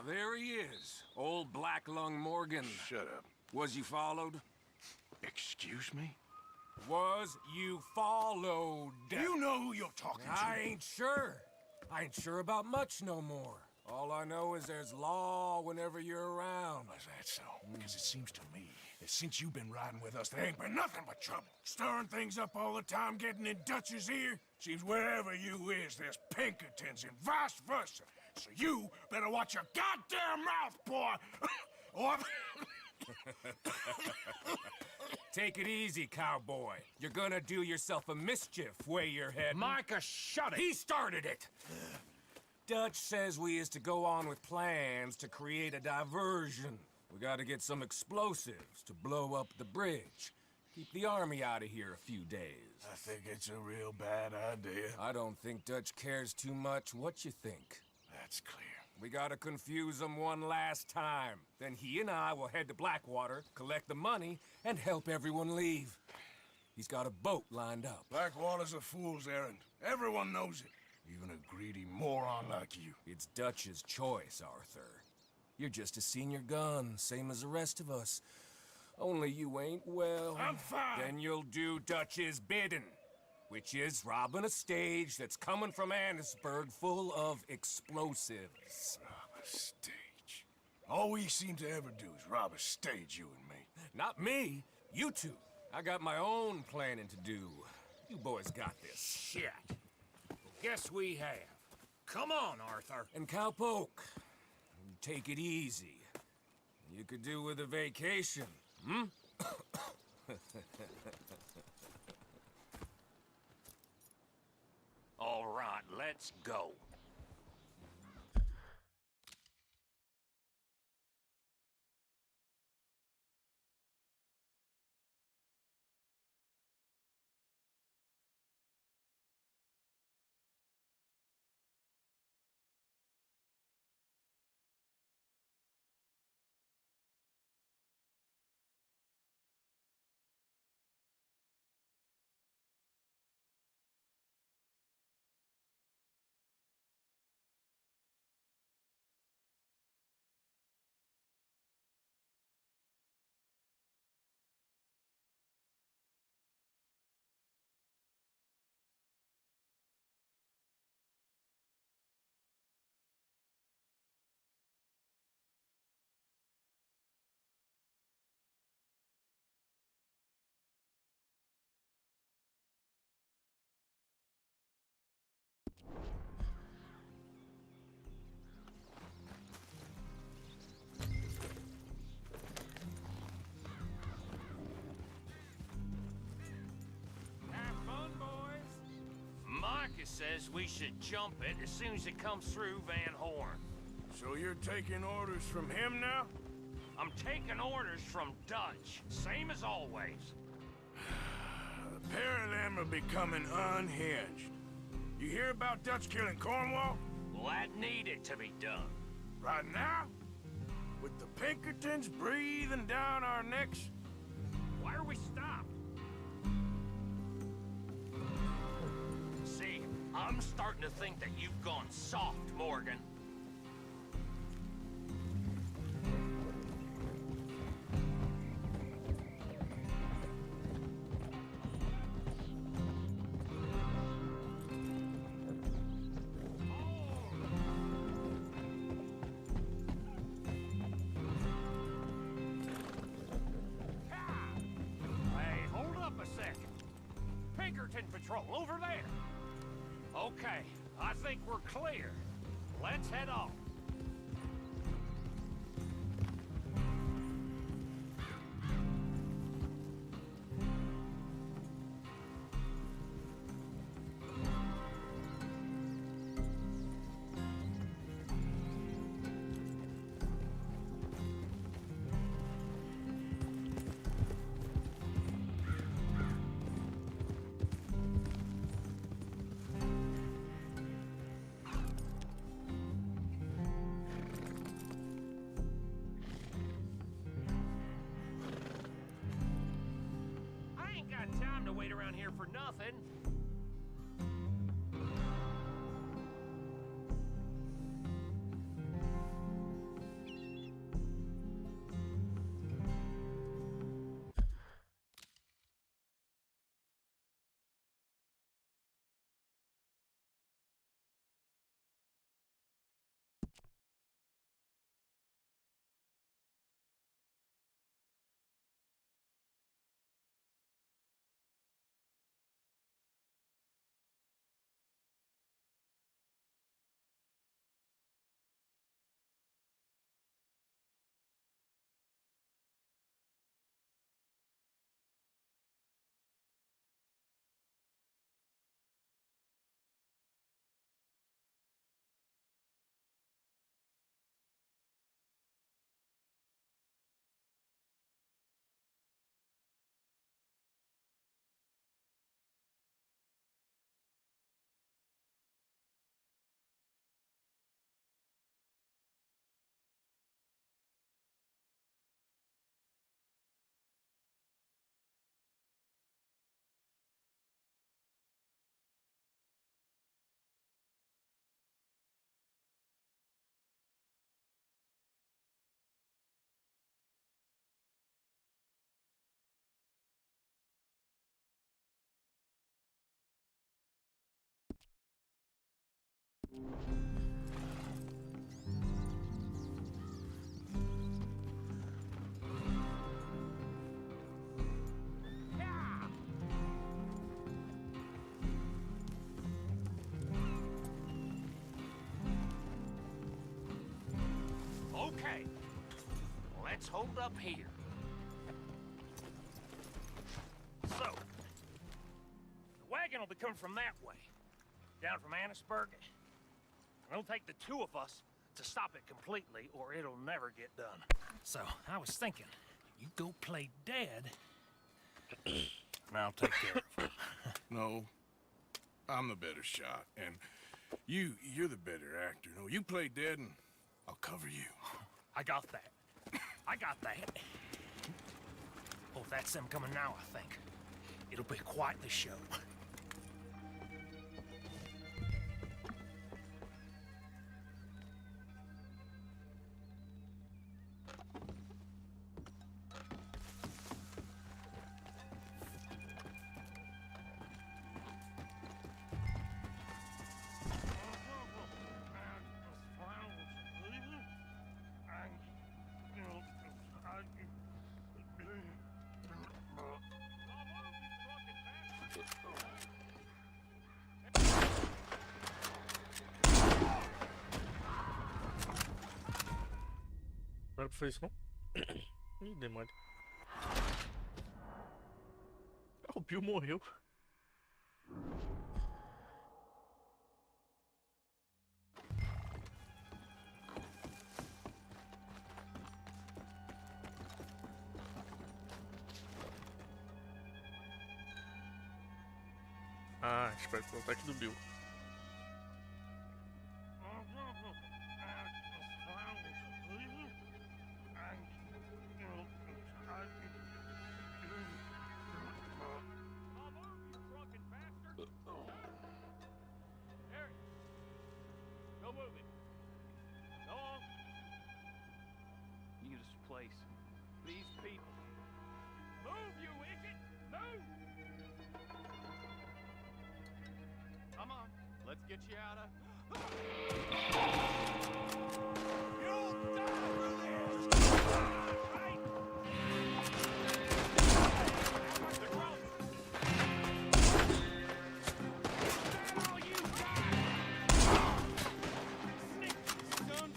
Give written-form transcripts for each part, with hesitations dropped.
there he is. Old Black Lung Morgan. Shut up. Was you followed? Excuse me? Was you followed? You know who you're talking to. I ain't sure. I ain't sure about much no more. All I know is there's law whenever you're around. Is that so? Because it seems to me that since you've been riding with us, there ain't been nothing but trouble. Stirring things up all the time, getting in Dutch's ear. Seems wherever you is, there's Pinkertons and vice versa. So you better watch your goddamn mouth, boy! Or... Take it easy, cowboy. You're gonna do yourself a mischief way you're heading. Micah, shut it! He started it! Dutch says we is to go on with plans to create a diversion. We gotta get some explosives to blow up the bridge. Keep the army out of here a few days. I think it's a real bad idea. I don't think Dutch cares too much what you think. That's clear. We gotta confuse him one last time. Then he and I will head to Blackwater, collect the money, and help everyone leave. He's got a boat lined up. Blackwater's a fool's errand. Everyone knows it. Even a greedy moron like you. It's Dutch's choice, Arthur. You're just a senior gun, same as the rest of us. Only you ain't well. I'm fine. Then you'll do Dutch's bidding, which is robbing a stage that's coming from Annesburg full of explosives. Rob a stage. All we seem to ever do is rob a stage, you and me. Not me, you two. I got my own planning to do. You boys got this. Shit. Guess we have. Come on, Arthur. And Cowpoke, take it easy. You could do with a vacation, hmm? All right, let's go. Micah says we should jump it as soon as it comes through Van Horn. So you're taking orders from him now? I'm taking orders from Dutch, same as always. The pair of them are becoming unhinged. You hear about Dutch killing Cornwall? Well, that needed to be done. Right now? With the Pinkertons breathing down our necks? Why are we stopped? See, I'm starting to think that you've gone soft, Morgan. Pinkerton Patrol, over there. Okay, I think we're clear. Let's head off. Time to wait around here for nothing. hold up here. So, the wagon will be coming from that way, down from Annisburg. It'll take the two of us to stop it completely, or it'll never get done. So, I was thinking, you go play dead, and I'll take care of him. No, I'm the better shot, and you're the better actor. No, you play dead, and I'll cover you. I got that. I got that. Oh, that's them coming now, I think. It'll be quite the show. Não era pra fazer isso, não? Ih, demônio. O Bill morreu. Ah, espero que o ataque do Bill. Place. These people. Move, you idiot! Move! Come on, let's get you out of... You'll die for this! Hey! The rope! Now you die! Sneak, son!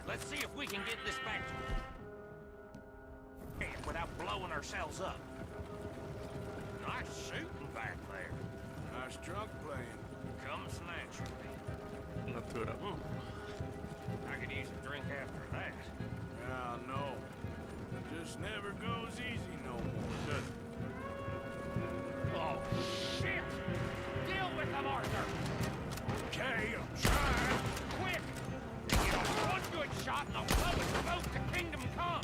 Let's see if we can get this back to him without blowing ourselves up. Nice shooting back there. Nice drunk playing. Comes naturally. Natural. I could use a drink after that. Yeah, no. Just never goes easy no more, does it? Oh, shit! Deal with them, Arthur! Okay, I'm trying. Quick! One good shot and I'll blow us both to kingdom come!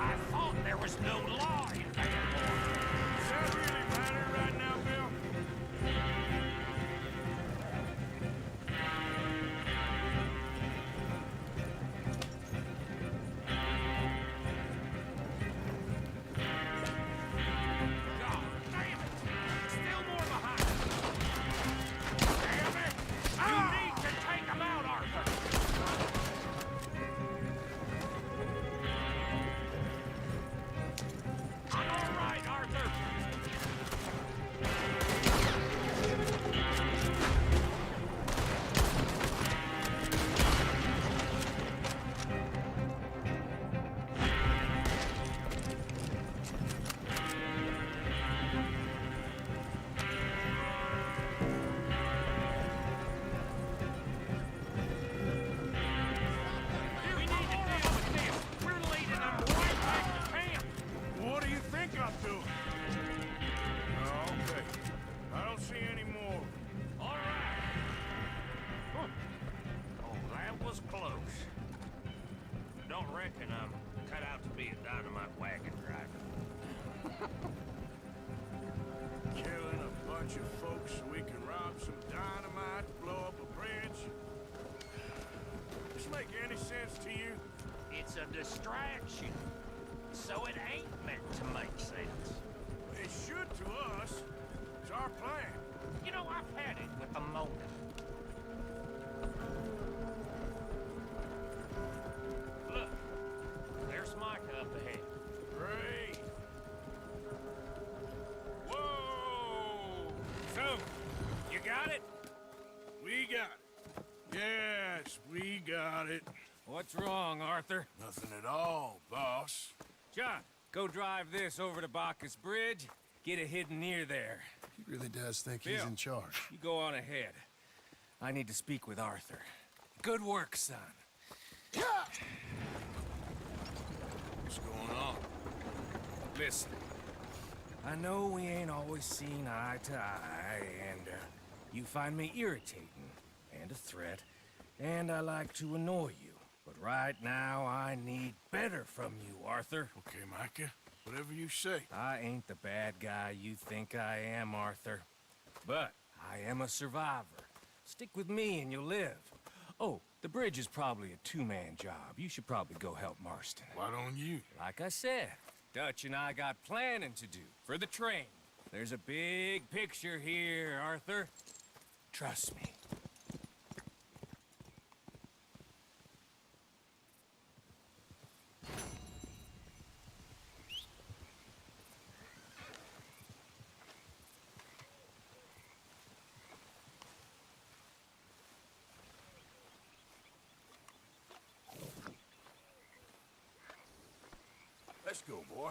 I thought there was no law in there. Does that really matter right now, Bill? God damn it! Still more behind! Damn it! You need bunch of folks so we can rob some dynamite, blow up a bridge? This make any sense to you? It's a distraction. So it ain't meant to make sense. It should to us. It's our plan. You know, I've had it with the moment. Look, there's Micah up ahead. Great. Whoa! So, you got it? We got it. Yes, we got it. What's wrong, Arthur? Nothing at all, boss. John, go drive this over to Bacchus Bridge. Get it hidden near there. He really does think he's Bill. in charge. You go on ahead. I need to speak with Arthur. Good work, son. What's going on? Listen, I know we ain't always seen eye to eye, and you find me irritating and a threat, and I like to annoy you. But right now, I need better from you, Arthur. Okay, Micah. Whatever you say. I ain't the bad guy you think I am, Arthur. But I am a survivor. Stick with me and you'll live. Oh, the bridge is probably a two-man job. You should probably go help Marston. Why don't you? Like I said, Dutch and I got planning to do for the train. There's a big picture here, Arthur. Trust me. Let's go, boy.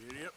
Yep.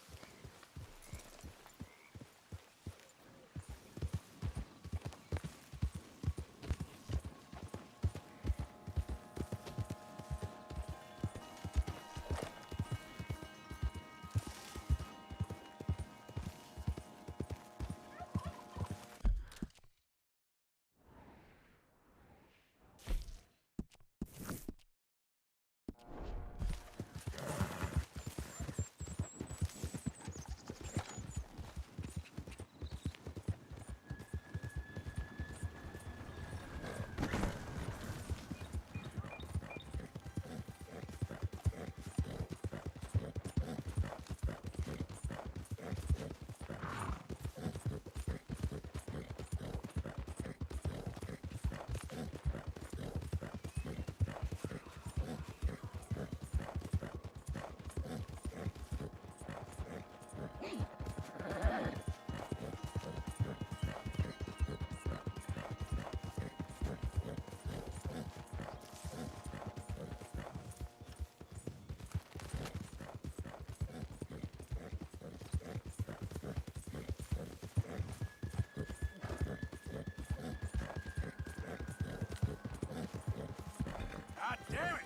God damn it!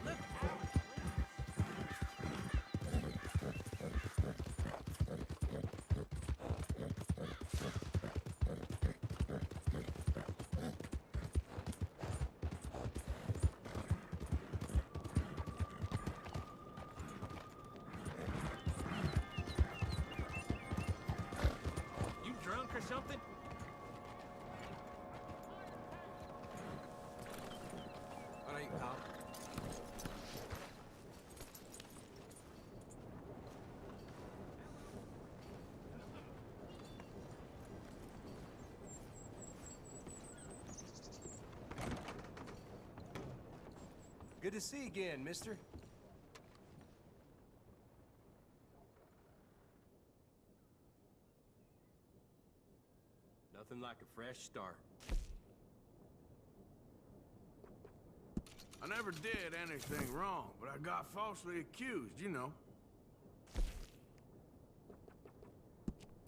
Look out! You drunk or something? All right, pal. Good to see you again, mister. Nothing like a fresh start. I never did anything wrong, but I got falsely accused, you know.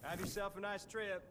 Have yourself a nice trip.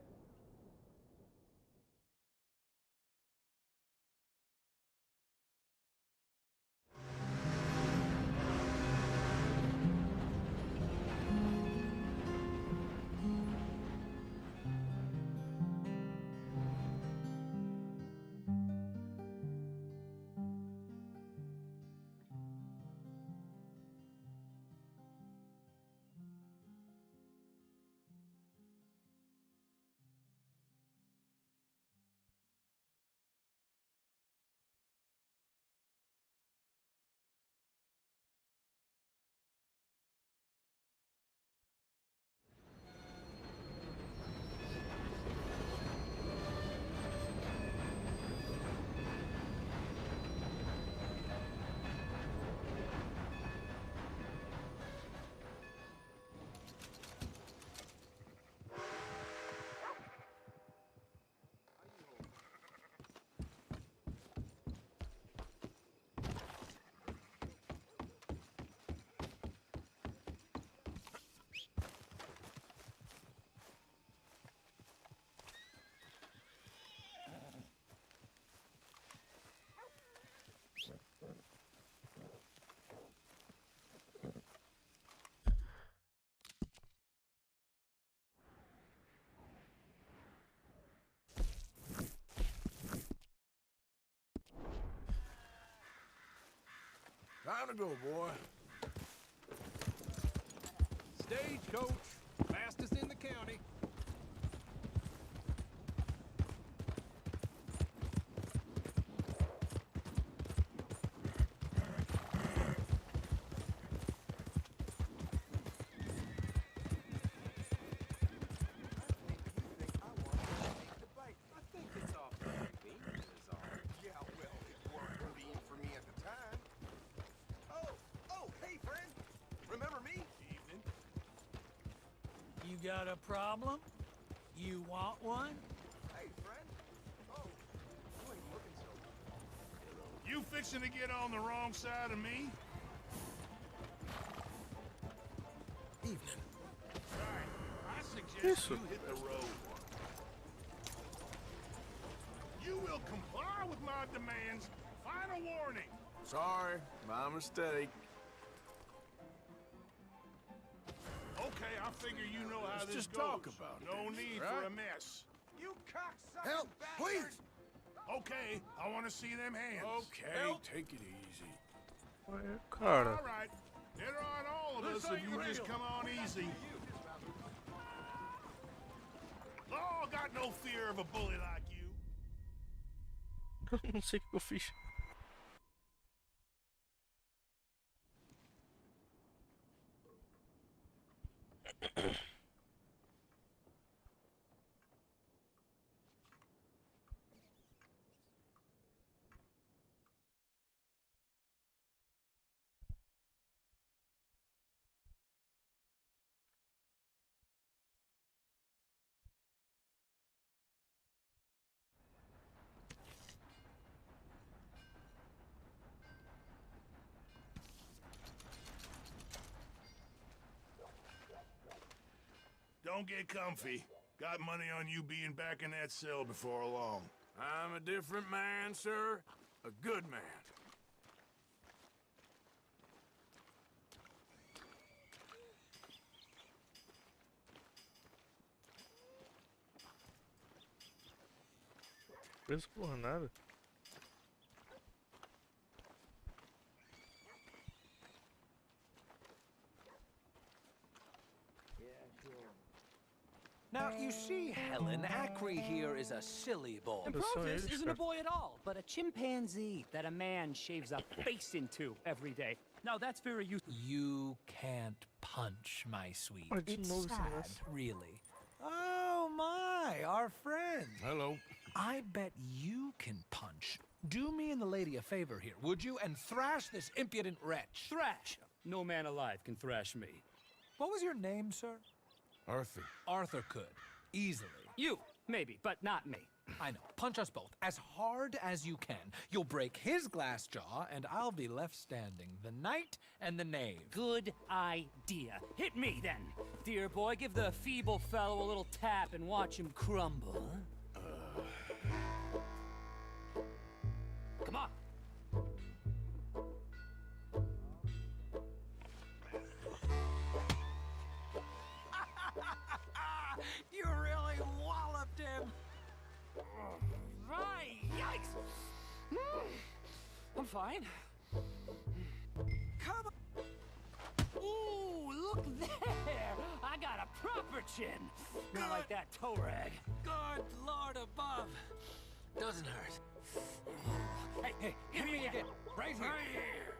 Time to go, boy. Stagecoach, fastest in the county. You got a problem? You want one? Hey, friend. Oh, you ain't looking so good. You fixing to get on the wrong side of me? Evening. Right. I suggest you hit the road. You will comply with my demands. Final warning. Sorry, my mistake. Okay, I figure you know how Let's this just goes. talk about no this, need right? for a mess. You cocksucker! Help, please! Okay, I want to see them hands. Okay, Help. take it easy. Ué, cara. All right. Better on all of us if you just come on easy. Oh, got no fear of a bully like you. Não sei o que eu fiz. Don't get comfy. Got money on you being back in that cell before long. I'm a different man, sir. A good man. Preso por nada. Now, you see, Helen, Acri here is a silly boy. And That's so Provis isn't a interesting. boy at all, but a chimpanzee that a man shaves a face into every day. Now, that's very useful. You can't punch, my sweet. Olha, de It's novo esse sad, negócio. really. Oh, my, our friend. Hello. I bet you can punch. Do me and the lady a favor here, would you? And thrash this impudent wretch. Thrash! No man alive can thrash me. What was your name, sir? Arthur. Arthur could. Easily. You, maybe, but not me. I know. Punch us both. As hard as you can. You'll break his glass jaw, and I'll be left standing. The knight and the knave. Good idea. Hit me, then. dear boy. Give the feeble fellow a little tap and watch him crumble. Come on. You really walloped him. Right, yikes! I'm fine. Come on. Ooh, look there! I got a proper chin. Not like that toe rag. Good Lord above. Doesn't hurt. Hey, hit me again. Right here.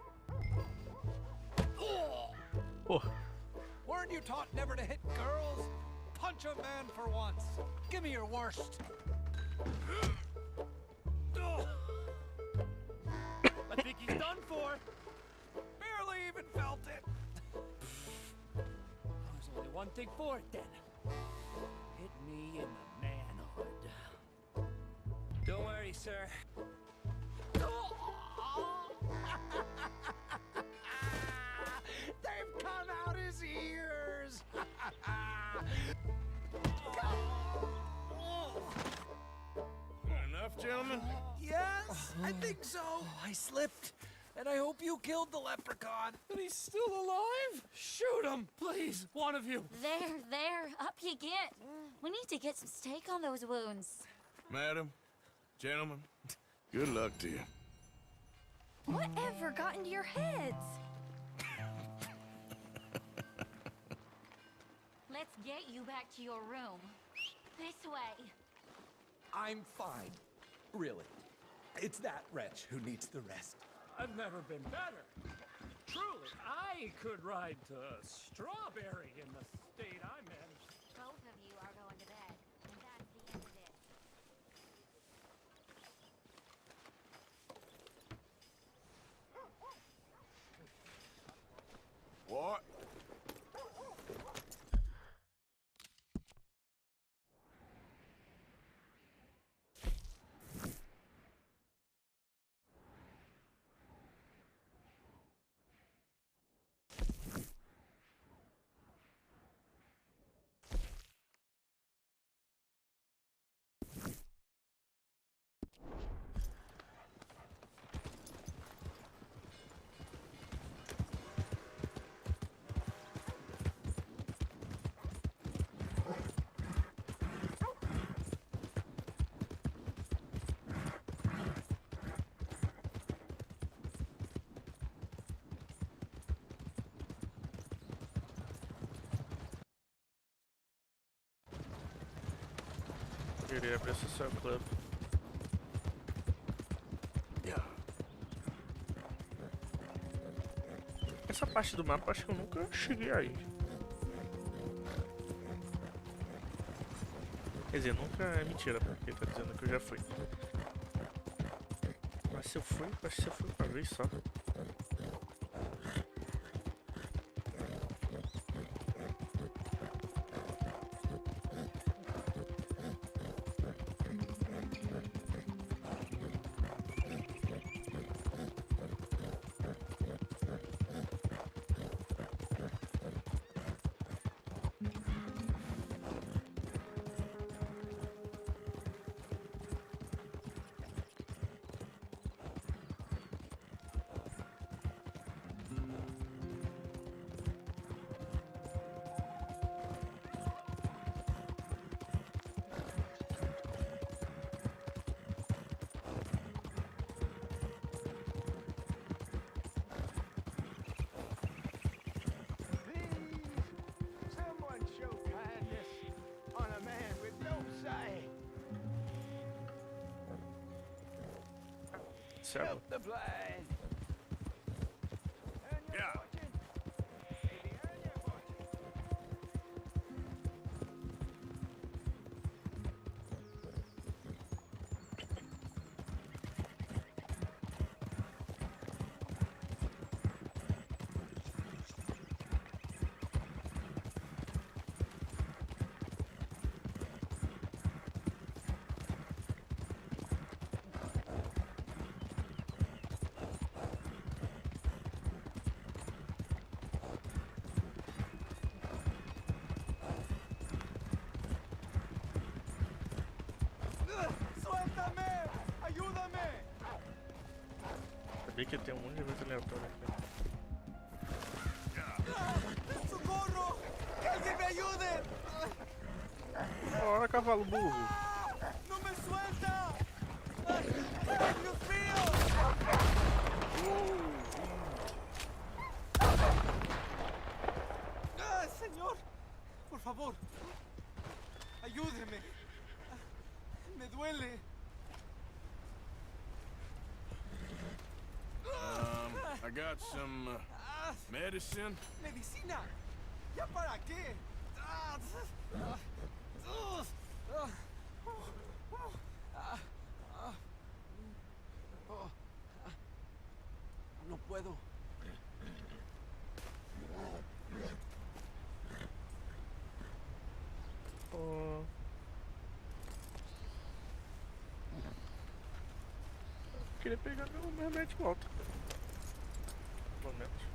Oh, Weren't you taught never to hit girls? Punch a man for once. Give me your worst. I think he's done for. Barely even felt it. There's only one thing for it then. Hit me in the manhood. Don't worry, sir. They've come out his ears. Enough, gentlemen? Yes, I think so. I slipped, and I hope you killed the leprechaun. And he's still alive? Shoot him, please, one of you. There, up you get. We need to get some steak on those wounds. Madam, gentlemen, good luck to you. Whatever got into your heads? Let's get you back to your room. This way. I'm fine. Really. It's that wretch who needs the rest. I've never been better. Truly, I could ride to Strawberry in the state I'm in. Both of you are going to bed. And that's the end of it. What? queria abrir esse seu clube. Essa parte do mapa acho que eu nunca cheguei aí. Quer dizer, nunca é mentira, porque ele tá dizendo que eu já fui. Mas se eu fui, acho que se eu fui uma vez só. Help the blind. Yeah. Sabia que tem um monte de evento aleatório aqui. ¡Socorro! ¡Que alguien me ayude! Ora, cavalo burro. ¡No me suelta! ¡Ay, Dios mío! ¡Ah, señor! Por favor, ayúdeme. Me duele. I got some medicine. ¿Medicina? ¿Ya para qué? No puedo. Oh. Queria pegar meu remédio de volta. Momento.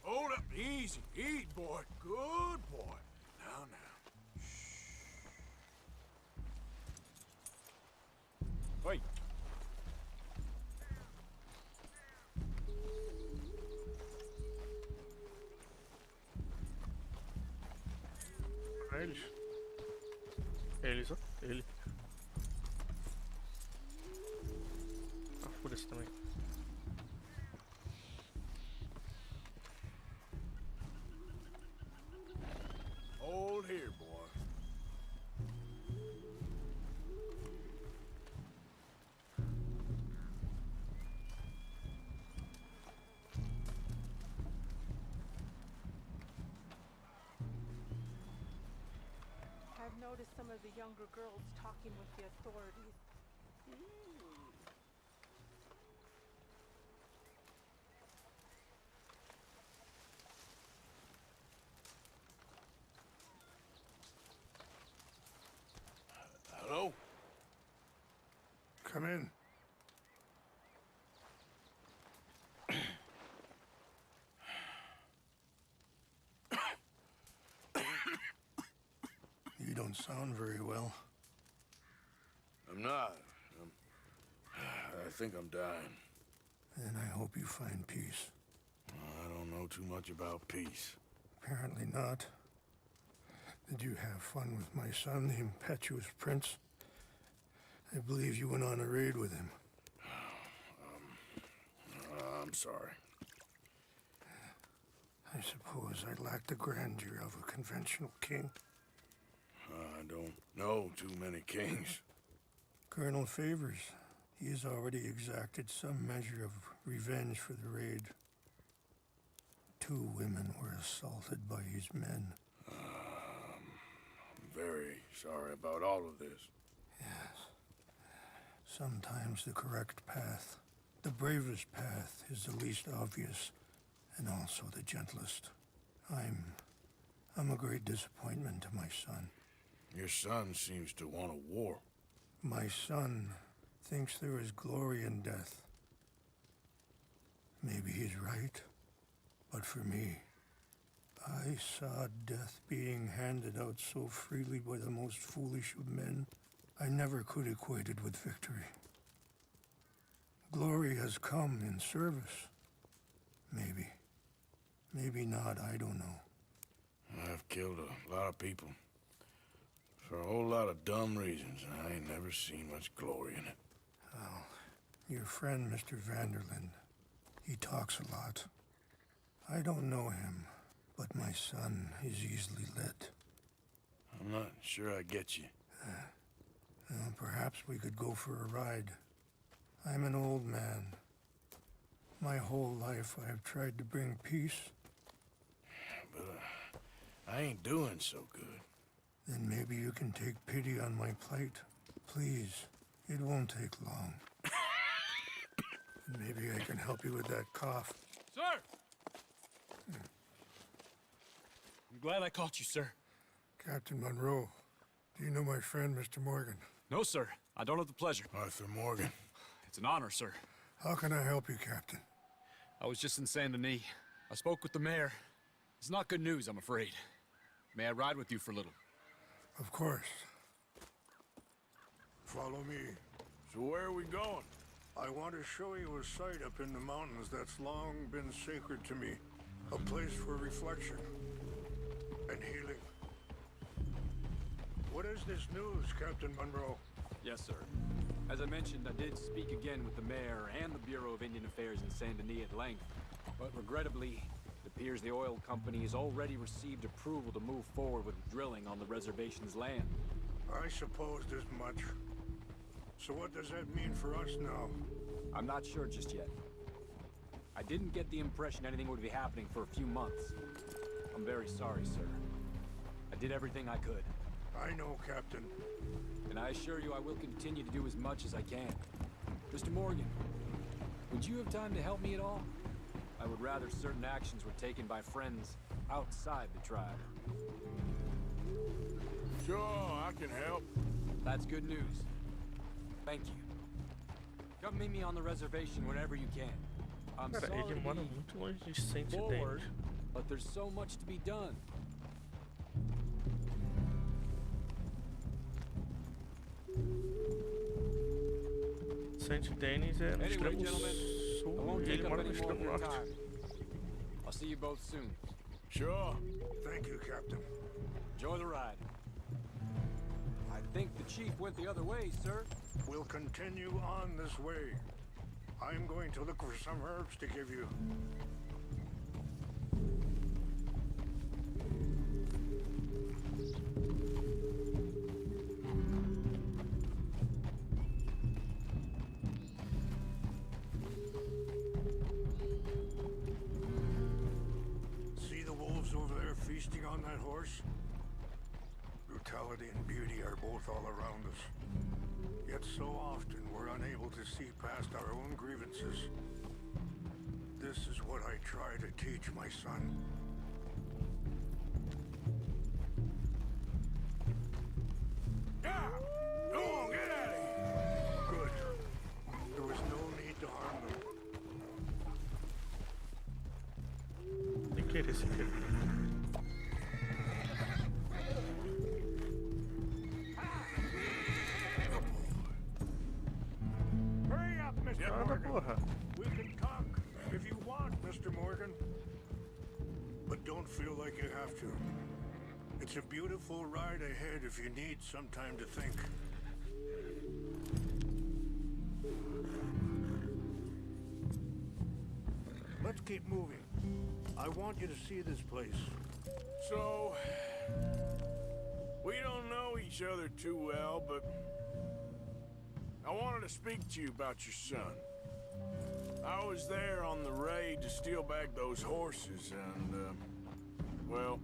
Hold up, easy. Eat, boy. Good boy. Now. Oi. Eles. Eles, ó. Ele. Ah, foda-se também. Hold here, boy. I've noticed some of the younger girls talking with the authorities. Hello? Come in. You don't sound very well. I'm not. I think I'm dying. And I hope you find peace. I don't know too much about peace. Apparently not. Did you have fun with my son, the impetuous prince? I believe you went on a raid with him. I'm sorry. I suppose I lack the grandeur of a conventional king. I don't know too many kings. Colonel Favors, he has already exacted some measure of revenge for the raid. 2 women were assaulted by his men. I'm very sorry about all of this. Yes. Sometimes the correct path, the bravest path, is the least obvious and also the gentlest. I'm a great disappointment to my son. Your son seems to want a war. My son thinks there is glory in death. Maybe he's right, but for me, I saw death being handed out so freely by the most foolish of men, I never could equate it with victory. Glory has come in service. Maybe. Maybe not, I don't know. I've killed a lot of people. For a whole lot of dumb reasons, and I ain't never seen much glory in it. Well, your friend, Mr. Vanderlyn, he talks a lot. I don't know him, but my son is easily led. I'm not sure I get you. Well, perhaps we could go for a ride. I'm an old man. My whole life I have tried to bring peace. But I ain't doing so good. Then maybe you can take pity on my plight. Please, it won't take long. And maybe I can help you with that cough. Sir! I'm glad I caught you, sir. Captain Monroe, do you know my friend, Mr. Morgan? No, sir. I don't have the pleasure. Arthur Morgan. It's an honor, sir. How can I help you, Captain? I was just in Saint Denis. I spoke with the mayor. It's not good news, I'm afraid. May I ride with you for a little? Of course. Follow me. So where are we going? I want to show you a site up in the mountains that's long been sacred to me. A place for reflection and healing. What is this news, Captain Monroe? Yes, sir. As I mentioned, I did speak again with the mayor and the Bureau of Indian Affairs in Saint Denis at length. But regrettably, it appears the oil company has already received approval to move forward with drilling on the reservation's land. I supposed as much. So what does that mean for us now? I'm not sure just yet. I didn't get the impression anything would be happening for a few months. I'm very sorry, sir. I did everything I could. I know, Captain. And I assure you I will continue to do as much as I can. Mr. Morgan, would you have time to help me at all? I would rather certain actions were taken by friends outside the tribe. Sure, I can help. That's good news. Thank you. Come meet me on the reservation whenever you can. I'm Cara, sorry ele to mora be muito longe de Saint forward, Denis. but there's so much to be done. Saint Denis é no Anyway, extremo gentlemen, I sul won't e take ele up mora no any more of extremo your norte. time. I'll see you both soon. Sure. Thank you, Captain. Enjoy the ride. I think the chief went the other way, sir. We'll continue on this way. I'm going to look for some herbs to give you. See the wolves over there feasting on that horse? Brutality and beauty are both all around us. Yet so often we're unable to see past our own grievances. This is what I try to teach my son. Yeah! Go on, get at him! Good. There was no need to harm them. Tem que querer se querer. Hurry up, Mr. Nada, Morgan. porra. We can talk if you want, Mr. Morgan. But don't feel like you have to. It's a beautiful ride ahead if you need some time to think. Let's keep moving. I want you to see this place. So, we don't know each other too well, but I wanted to speak to you about your son. I was there on the raid to steal back those horses, and, well,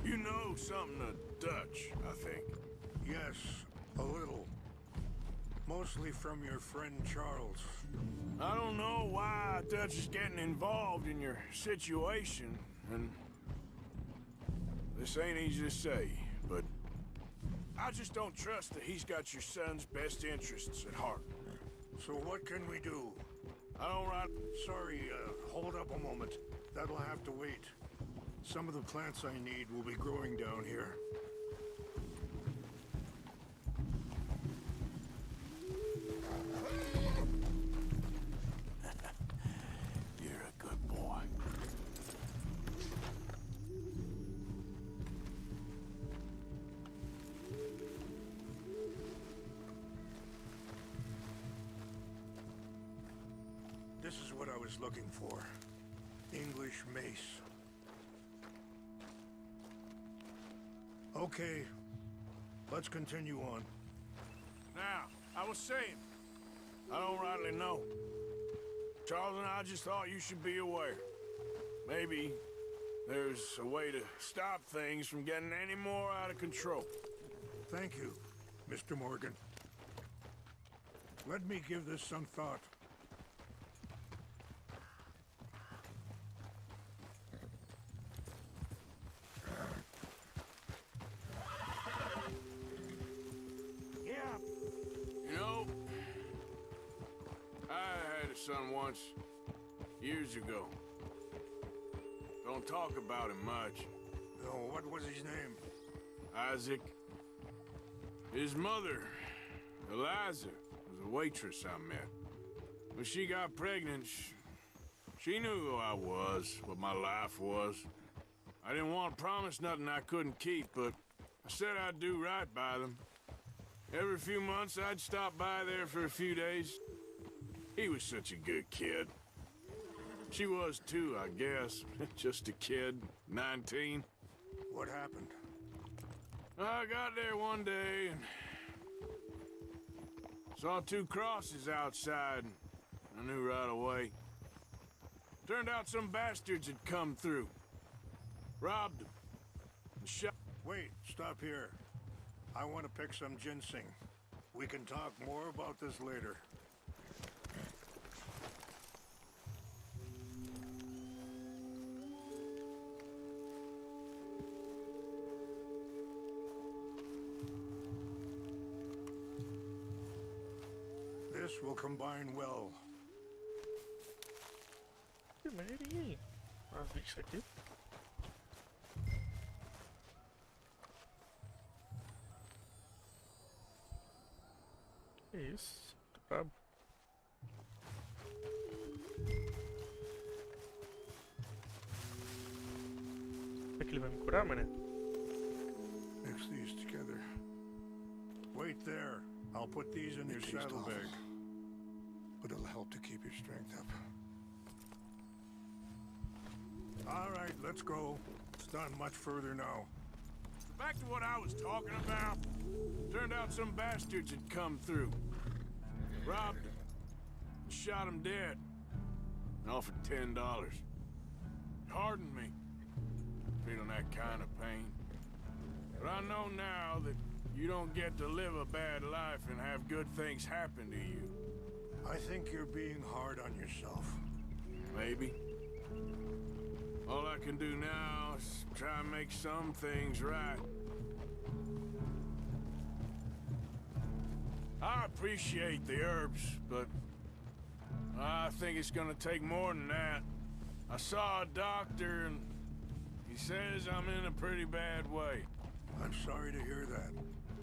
you know something of Dutch, I think. Yes, a little. Mostly from your friend Charles. I don't know why Dutch is getting involved in your situation, and this ain't easy to say, but I just don't trust that he's got your son's best interests at heart. So what can we do? I don't right. Sorry, hold up a moment. That'll have to wait. Some of the plants I need will be growing down here. You're a good boy. what I was looking for. English mace. Okay, let's continue on. Now, I was saying, I don't rightly know. Charles and I just thought you should be aware. Maybe there's a way to stop things from getting any more out of control. Thank you, Mr. Morgan. Let me give this some thought. You know, I had a son once, years ago. Don't talk about him much. Oh, what was his name? Isaac. His mother, Eliza, was a waitress I met. When she got pregnant, she knew who I was, what my life was. I didn't want to promise nothing I couldn't keep, but I said I'd do right by them. Every few months, I'd stop by there for a few days. He was such a good kid. She was too, I guess. Just a kid, 19. What happened? I got there one day and saw two crosses outside. I knew right away. Turned out some bastards had come through. Robbed them. And shot. Wait, stop here. I want to pick some ginseng. We can talk more about this later. This will combine well. Que maneirinho. Vamos ver isso aqui. Que isso? Tô brabo. Será que ele vai me curar, mané? Mix these together. Wait there. I'll put these in your saddlebag. But it'll help to keep your strength up. All right, let's go. It's not much further now. Back to what I was talking about. Turned out some bastards had come through. Robbed him. Shot him dead. And offered $10. Hardened me. Feeling that kind of pain. But I know now that you don't get to live a bad life and have good things happen to you. I think you're being hard on yourself. Maybe. All I can do now is try and make some things right. I appreciate the herbs, but I think it's gonna take more than that. I saw a doctor and he says I'm in a pretty bad way. I'm sorry to hear that.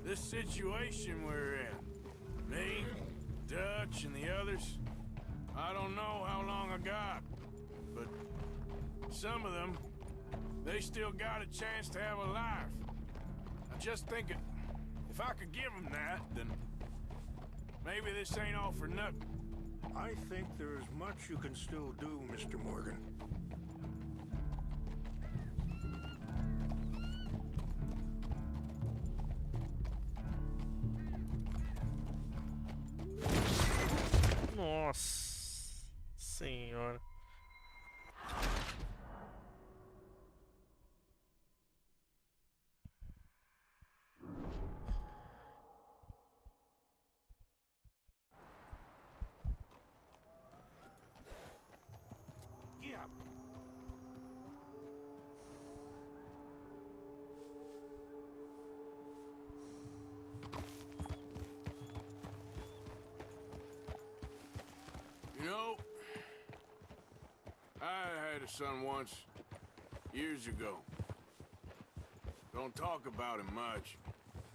This situation we're in, me, Dutch, and the others, I don't know how long I got, but some of them, they still got a chance to have a life. I just think if I could give them that, then maybe this ain't all for nothing. I think there is much you can still do, Mr. Morgan. Nossa senhora. You know, I had a son once, years ago. Don't talk about him much.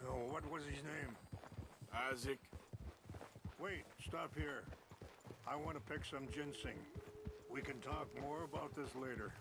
Oh, what was his name? Isaac. Wait, stop here. I want to pick some ginseng. We can talk more about this later.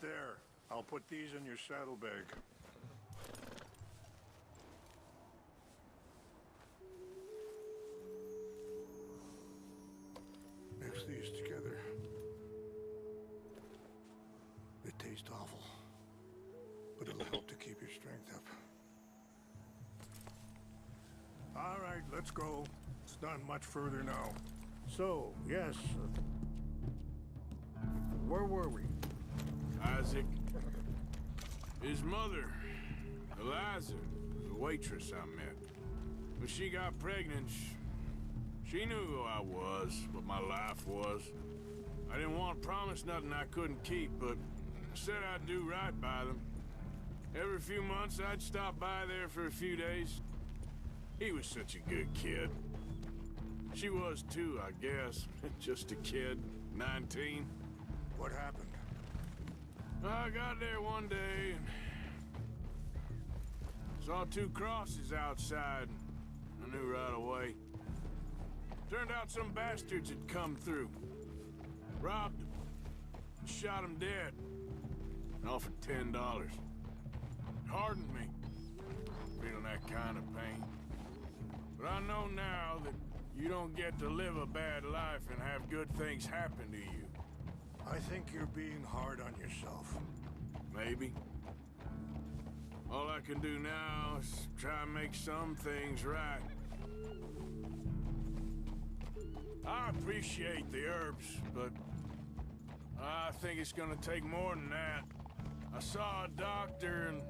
there. I'll put these in your saddlebag. Mix these together. They taste awful, but it'll help to keep your strength up. All right, let's go. It's not much further now. So, yes. Where were we? Isaac. His mother, Eliza, the waitress I met. When she got pregnant, she knew who I was, what my life was. I didn't want to promise nothing I couldn't keep, but I said I'd do right by them. Every few months, I'd stop by there for a few days. He was such a good kid. She was too, I guess. Just a kid, 19. What happened? I got there one day and saw 2 crosses outside. I knew right away. Turned out some bastards had come through. Robbed them. Shot them dead. And offered $10. Hardened me. Feeling that kind of pain. But I know now that you don't get to live a bad life and have good things happen to you. I think you're being hard on yourself. Maybe. All I can do now is try and make some things right. I appreciate the herbs, but I think it's gonna take more than that. I saw a doctor and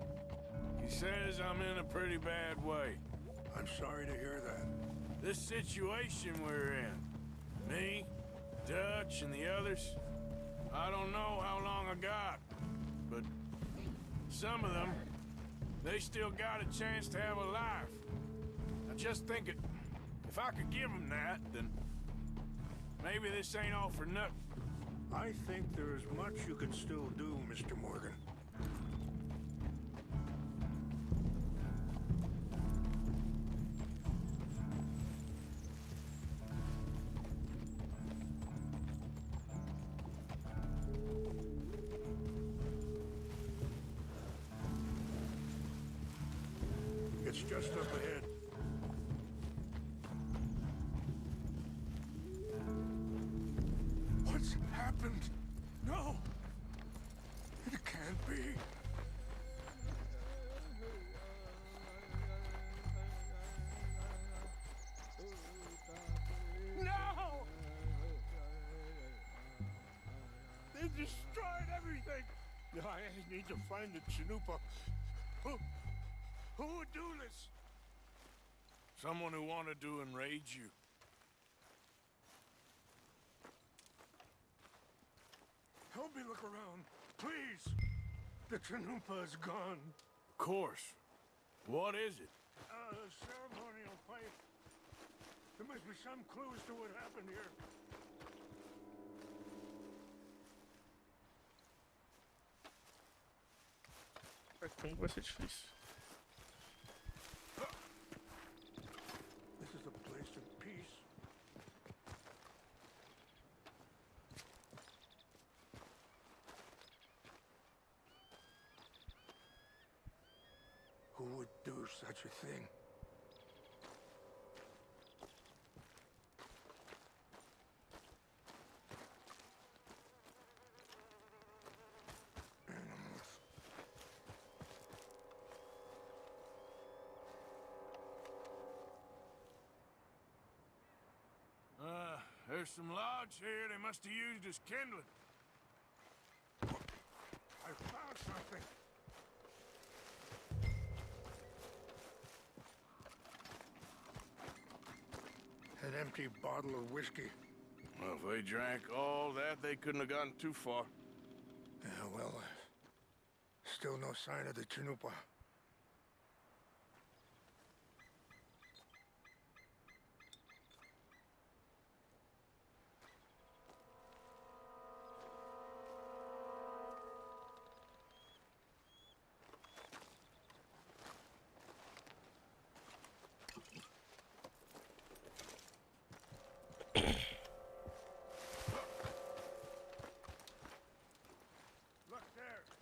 he says I'm in a pretty bad way. I'm sorry to hear that. This situation we're in, me, Dutch, and the others, I don't know how long I got, but some of them, they still got a chance to have a life. I just think if I could give them that, then maybe this ain't all for nothing. I think there's much you can still do, Mr. Morgan. It's just up ahead. What's happened? No! It can't be. No! They destroyed everything! I need to find the Chanupa. Who would do this? Someone who wanted to enrage you. Help me look around, please. The Chanupa is gone. Of course. What is it? A ceremonial pipe. There must be some clues to what happened here. Como vai ser difícil? This is a place of peace. Who would do such a thing? There's some logs here they must have used as kindling. I found something. An empty bottle of whiskey. Well, if they drank all that, they couldn't have gotten too far. Yeah, well, still no sign of the Chanupa. Look there.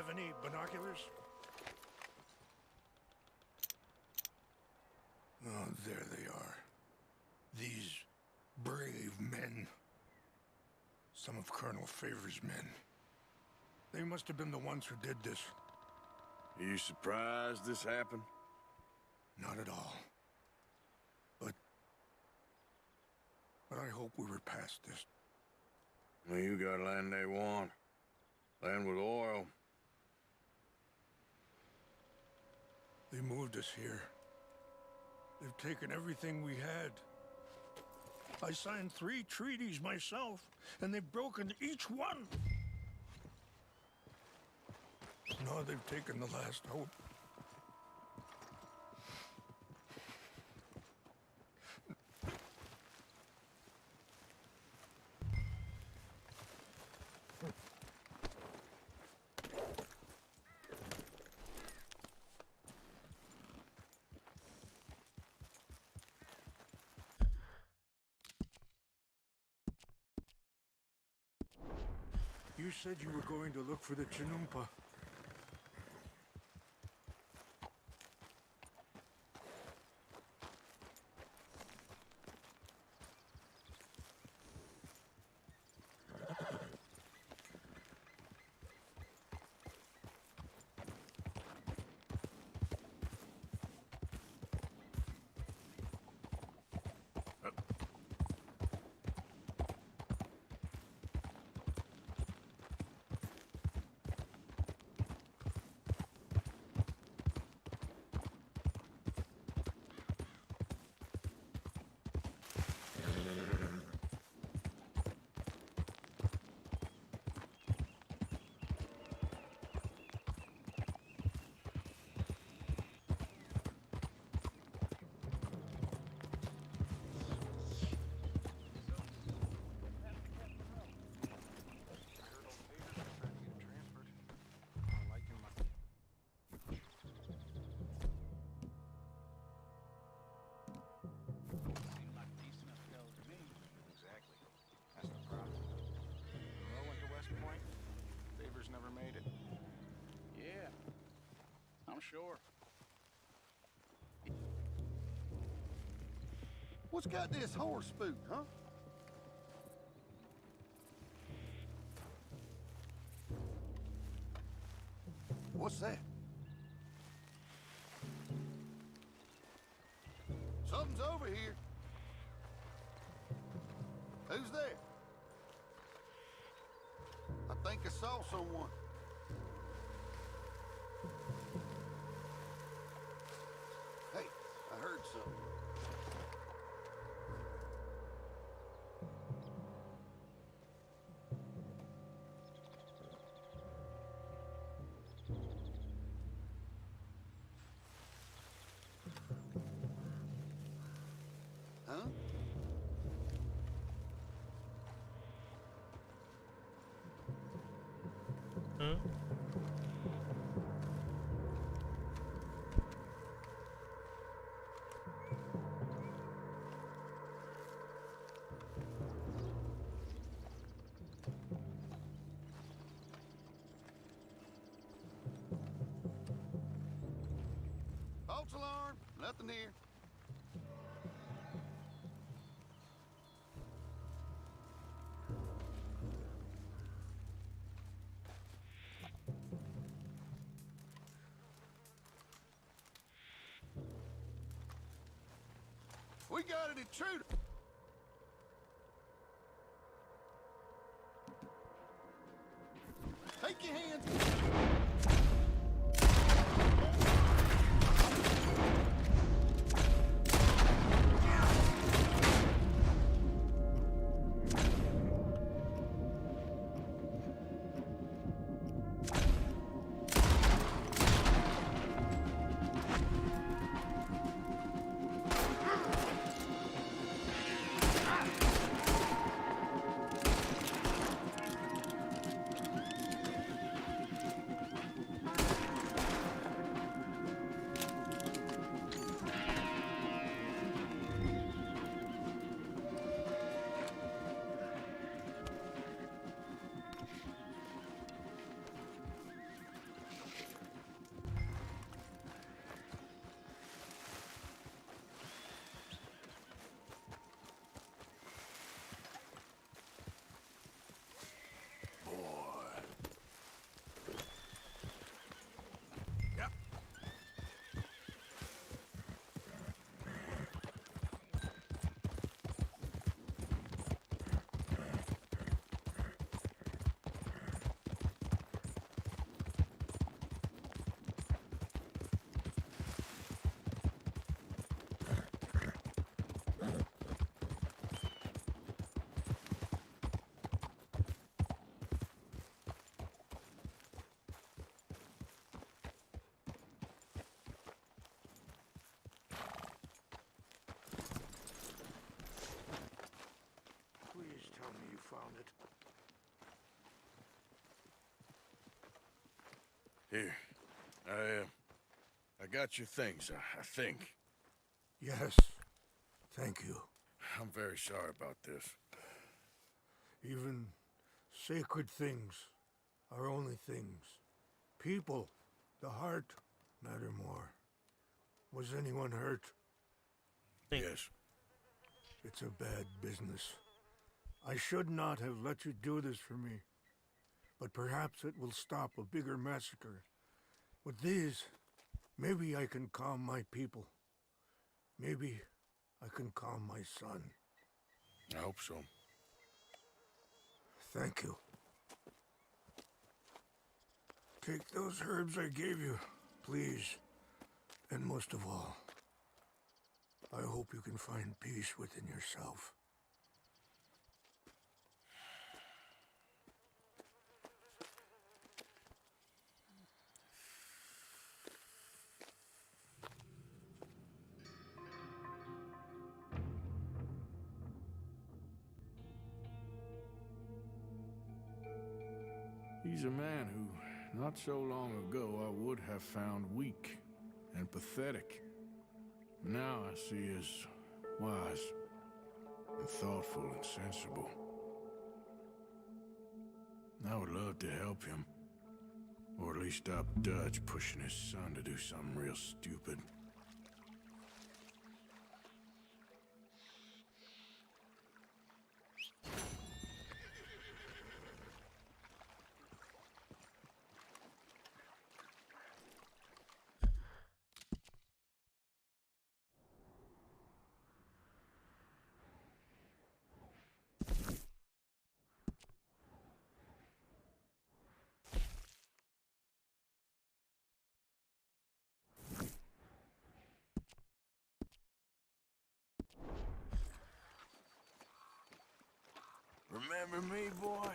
have any binoculars? Oh, there they are. These brave men. Some of Colonel Favor's men. They must have been the ones who did this. Are you surprised this happened? Not at all. But I hope we were past this. Well, you got land they want. Land with oil. They moved us here. They've taken everything we had. I signed 3 treaties myself, and they've broken each one. Now they've taken the last hope. You said you were going to look for the Chinumpa. Never made it. Yeah, I'm sure. What's got this horse spooked, huh? What's that? Something's over here. Who's there? I think I saw someone. Hey, I heard something. Huh? False alarm, nothing here. We got an intruder. Take your hands. found it. Here. I got your things, I think. Yes. Thank you. I'm very sorry about this. Even sacred things are only things. People, the heart, matter more. Was anyone hurt? Yes. It's a bad business. I should not have let you do this for me. But perhaps it will stop a bigger massacre. With these, maybe I can calm my people. Maybe I can calm my son. I hope so. Thank you. Take those herbs I gave you, please. And most of all, I hope you can find peace within yourself. He's a man who, not so long ago, I would have found weak and pathetic. Now I see as wise and thoughtful and sensible. I would love to help him, or at least stop Dutch pushing his son to do something real stupid. Remember me, boy?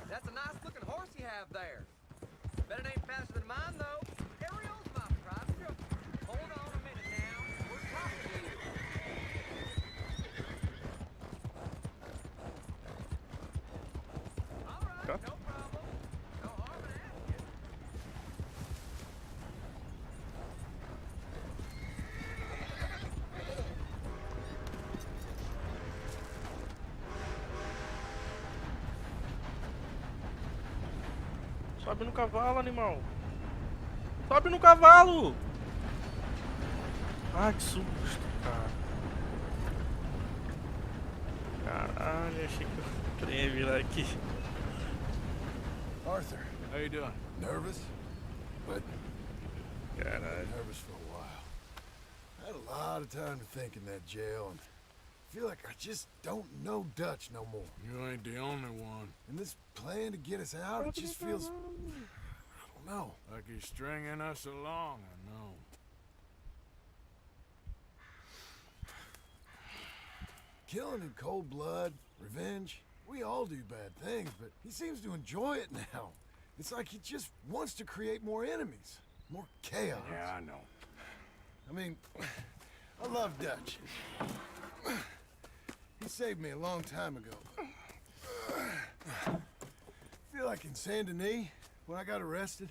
That's a nice looking horse you have there. Bet it ain't faster than mine, though. Ariel's my private joke. Hold on a minute now. We're talking to you. All right, no problem. No harm in asking. Sobe no cavalo, animal. Sobe no cavalo! Ai, que susto, cara. Caralho, achei que o trem ia virar aqui. Arthur, how you doing? Nervous? But Caralho. nervous for a while. I had a lot of time to think in that jail, and I feel like I just don't know Dutch no more. You ain't the only one. And this plan to get us out, it just feels... I don't know. Like he's stringing us along, I know. Killing in cold blood, revenge, we all do bad things, but he seems to enjoy it now. It's like he just wants to create more enemies, more chaos. Yeah, I know. I mean, I love Dutch. He saved me a long time ago. I feel like in Saint Denis, when I got arrested,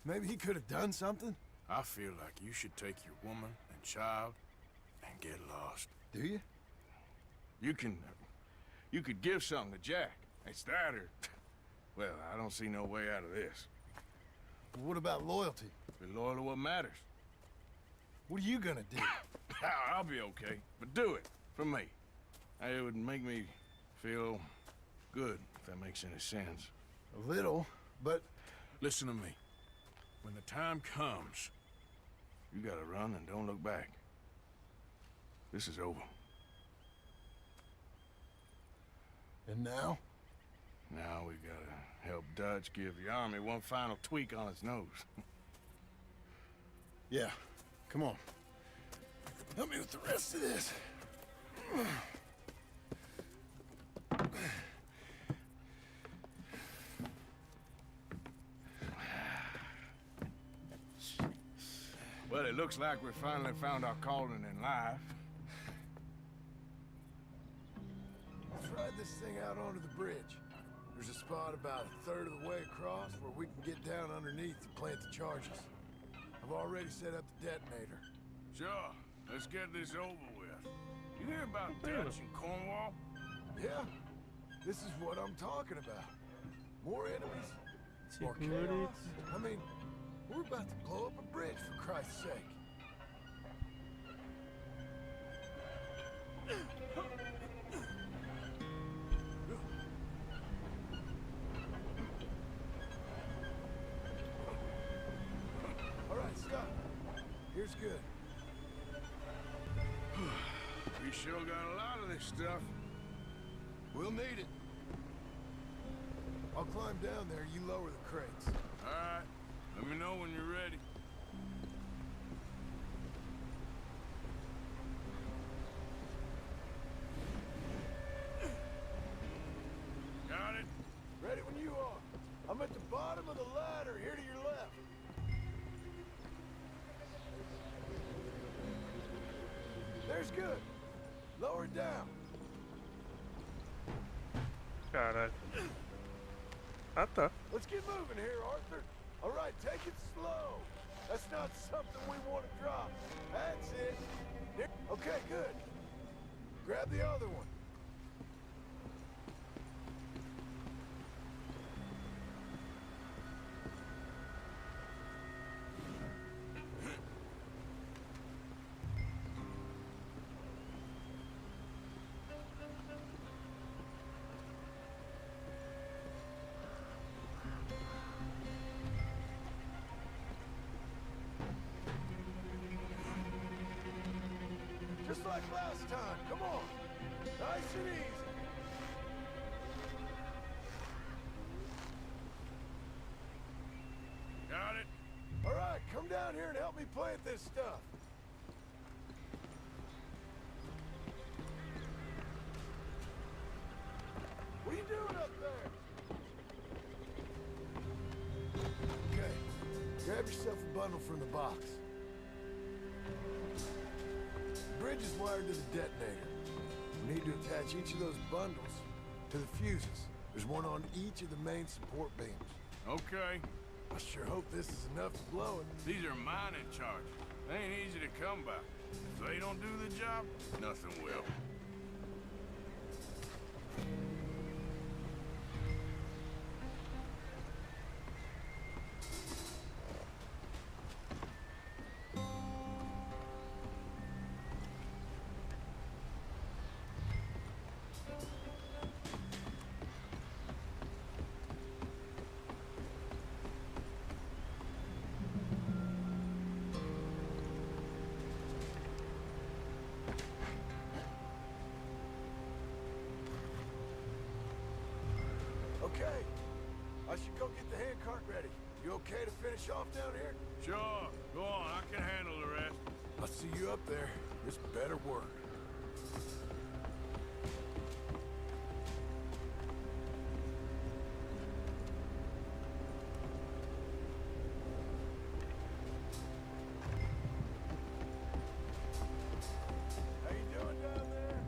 maybe he could have done something. I feel like you should take your woman and child and get lost. Do you? You could give something to Jack. It's that or... Well, I don't see no way out of this. What about loyalty? Be loyal to what matters. What are you gonna do? I'll be okay, but do it for me. It would make me feel good, if that makes any sense. A little, but... Listen to me. When the time comes, you gotta run and don't look back. This is over. And now? Now we gotta help Dutch give the army one final tweak on its nose. Yeah, come on. Help me with the rest of this. Well, it looks like we finally found our calling in life. Let's ride this thing out onto the bridge. There's a spot about a third of the way across where we can get down underneath and plant the charges. I've already set up the detonator. Sure. Let's get this over with. You hear about Dutch and Cornwall? Yeah. This is what I'm talking about. More enemies, more chaos. I mean, we're about to blow up a bridge, for Christ's sake. All right, stop. Here's good. We sure got a lot of this stuff. We'll need it. I'll climb down there, you lower the crates. All right. Let me know when you're ready. Got it? Ready when you are. I'm at the bottom of the ladder, here to your left. There's good. Lower it down. Caralho. Ah, tá. Let's get moving here, Arthur. All right, take it slow. That's not something we want to drop. That's it. Here. Okay, good. Grab the other one. Just like last time, come on. Nice and easy. Got it. All right, come down here and help me plant this stuff. What are you doing up there? Okay, grab yourself a bundle from the box. The bridge is wired to the detonator. We need to attach each of those bundles to the fuses. There's one on each of the main support beams. Okay. I sure hope this is enough to blow it. These are mining charges. They ain't easy to come by. If they don't do the job, nothing will. Okay. I should go get the handcart ready. You okay to finish off down here? Sure. Go on. I can handle the rest. I'll see you up there. This better work. How you doing down there?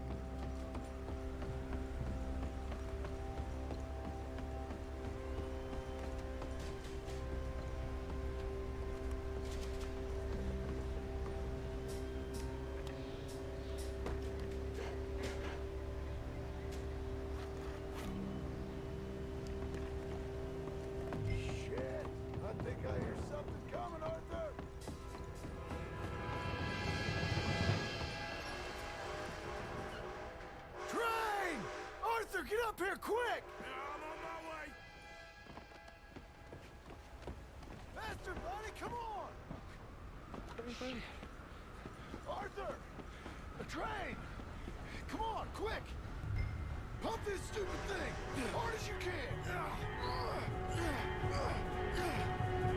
Shit! I think I hear something coming, Arthur! Train! Arthur, get up here quick! I'm on my way. Faster, buddy, come on! Arthur! A train! Come on, quick! Pump this stupid thing! Hard as you can!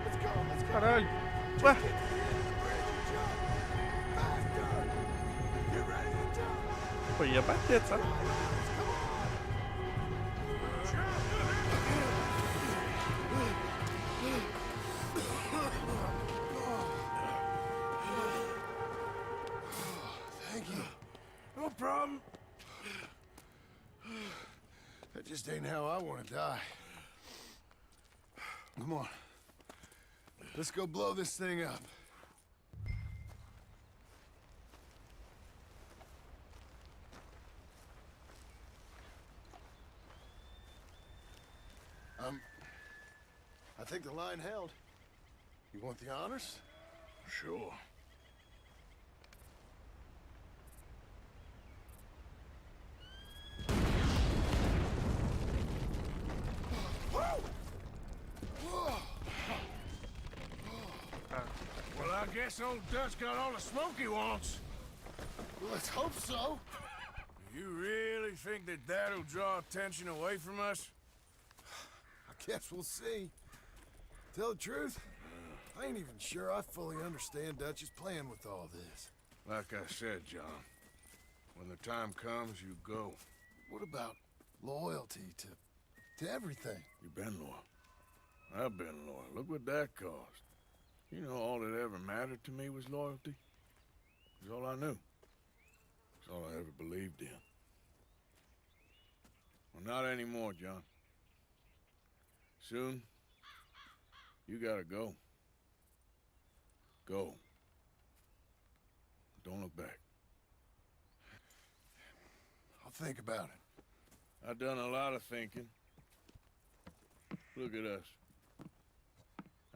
Let's go, let's go! Caralho. Just Ué, get to the end of the bridge and jump! Faster! Get ready to jump! pô, ia bater, sabe? Come on! Thank you. No problem. That just ain't how I want to die. Come on. Let's go blow this thing up. I think the line held. You want the honors? Sure. Well, I guess old Dutch got all the smoke he wants. Well, let's hope so. You really think that that'll draw attention away from us? I guess we'll see. Tell the truth, I ain't even sure I fully understand Dutch's plan with all this. Like I said, John, when the time comes, you go. What about loyalty to everything? You've been loyal. I've been loyal. Look what that cost. You know, all that ever mattered to me was loyalty. It was all I knew. It's all I ever believed in. Well, not anymore, John. Soon, you gotta go. Go. Don't look back. I'll think about it. I've done a lot of thinking. Look at us.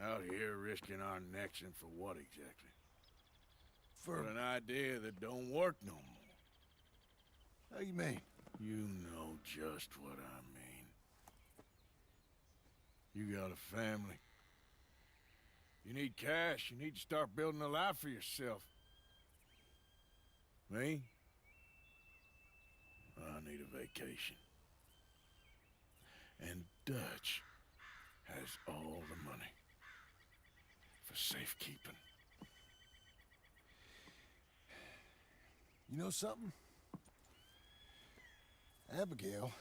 Out here risking our necks, and for what exactly? For an idea that don't work no more. How you mean? You know just what I mean. You got a family. You need cash. You need to start building a life for yourself. Me? I need a vacation. And Dutch has all the money for safekeeping. You know something? Abigail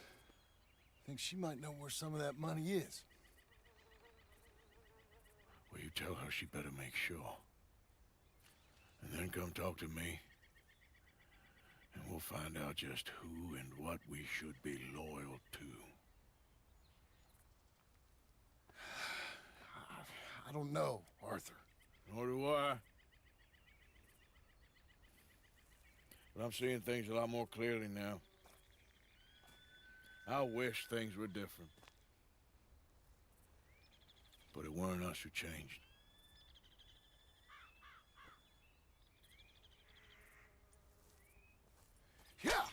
thinks she might know where some of that money is. Well, you tell her she better make sure. And then come talk to me. And we'll find out just who and what we should be loyal to. I don't know, Arthur. Nor do I. But I'm seeing things a lot more clearly now. I wish things were different. But it weren't us who changed. Yeah!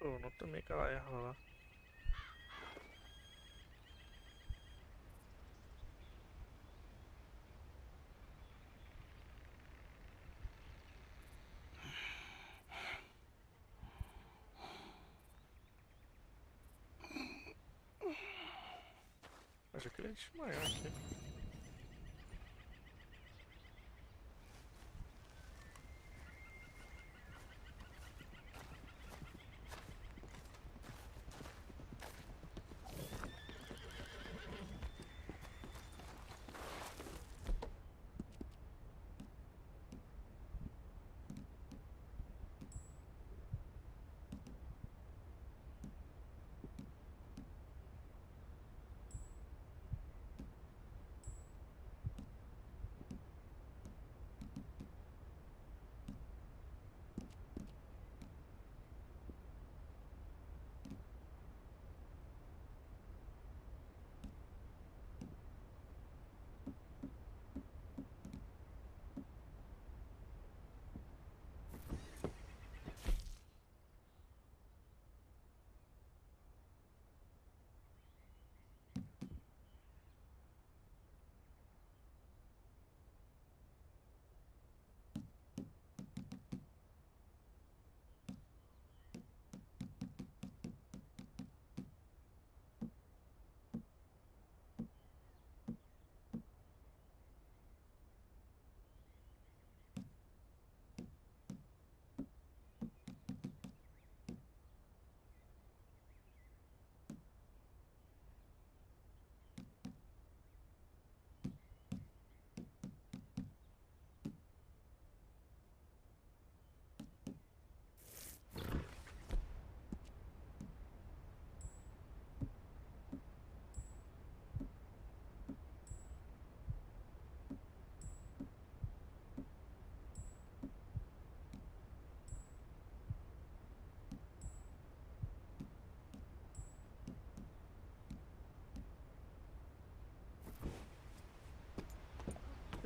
Oh, não tomei aquela erva lá. Acho que ele ia desmaiar aqui.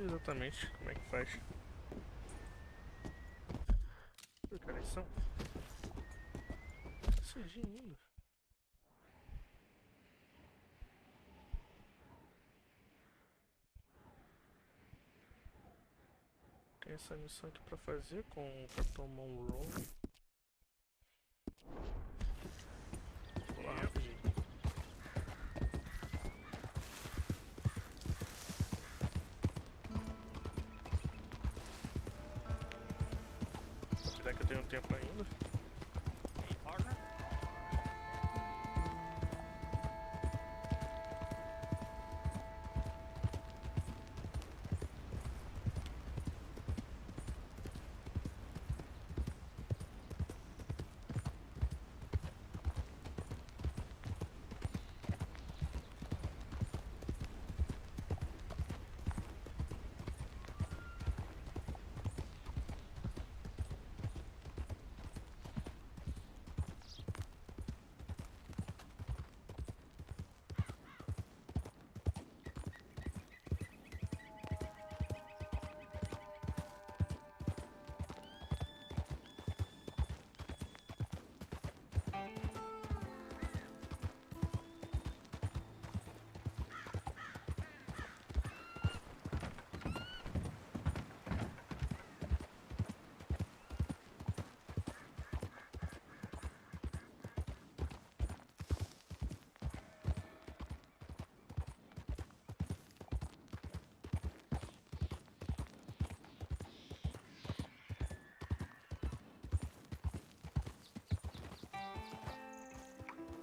Exatamente como é que faz. Cara, eles são cedinho ainda. Tem essa missão aqui pra fazer com o Capitão Monroe. Vou lá rapidinho. Será que eu tenho tempo ainda?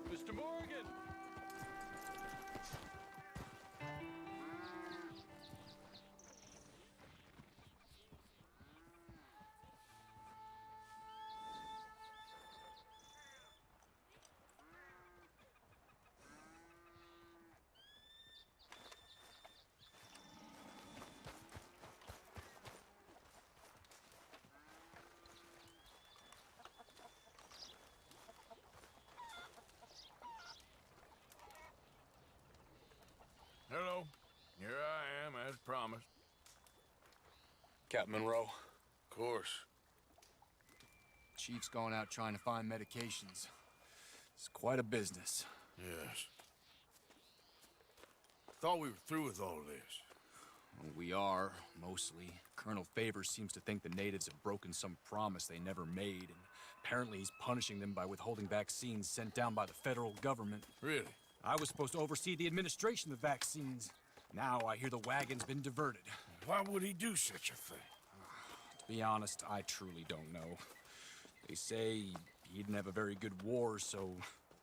Mr. Morgan! Hello. Here I am, as promised. Captain Monroe. Of course. Chief's gone out trying to find medications. It's quite a business. Yes. Thought we were through with all this. Well, we are, mostly. Colonel Favors seems to think the natives have broken some promise they never made, and apparently he's punishing them by withholding vaccines sent down by the federal government. Really? I was supposed to oversee the administration of vaccines. Now I hear the wagon's been diverted. Why would he do such a thing? To be honest, I truly don't know. They say he didn't have a very good war, so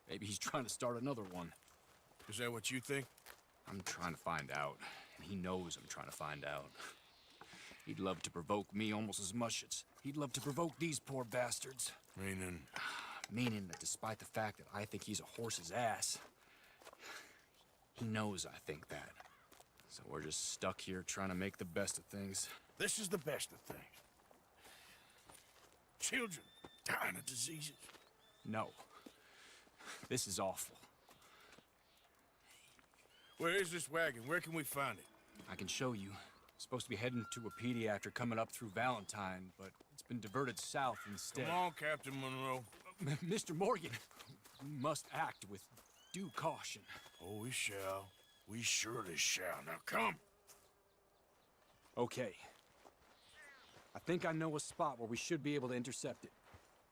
maybe he's trying to start another one. Is that what you think? I'm trying to find out. And he knows I'm trying to find out. He'd love to provoke me almost as much as he'd love to provoke these poor bastards. Meaning? Meaning that despite the fact that I think he's a horse's ass, he knows I think that. So we're just stuck here trying to make the best of things. This is the best of things. Children dying of diseases. No. This is awful. Where is this wagon? Where can we find it? I can show you. Supposed to be heading to a pediatric coming up through Valentine, but it's been diverted south instead. Come on, Captain Monroe. Mr. Morgan, we must act with due caution. Oh, we shall. We surely shall. Now come. Okay. I think I know a spot where we should be able to intercept it.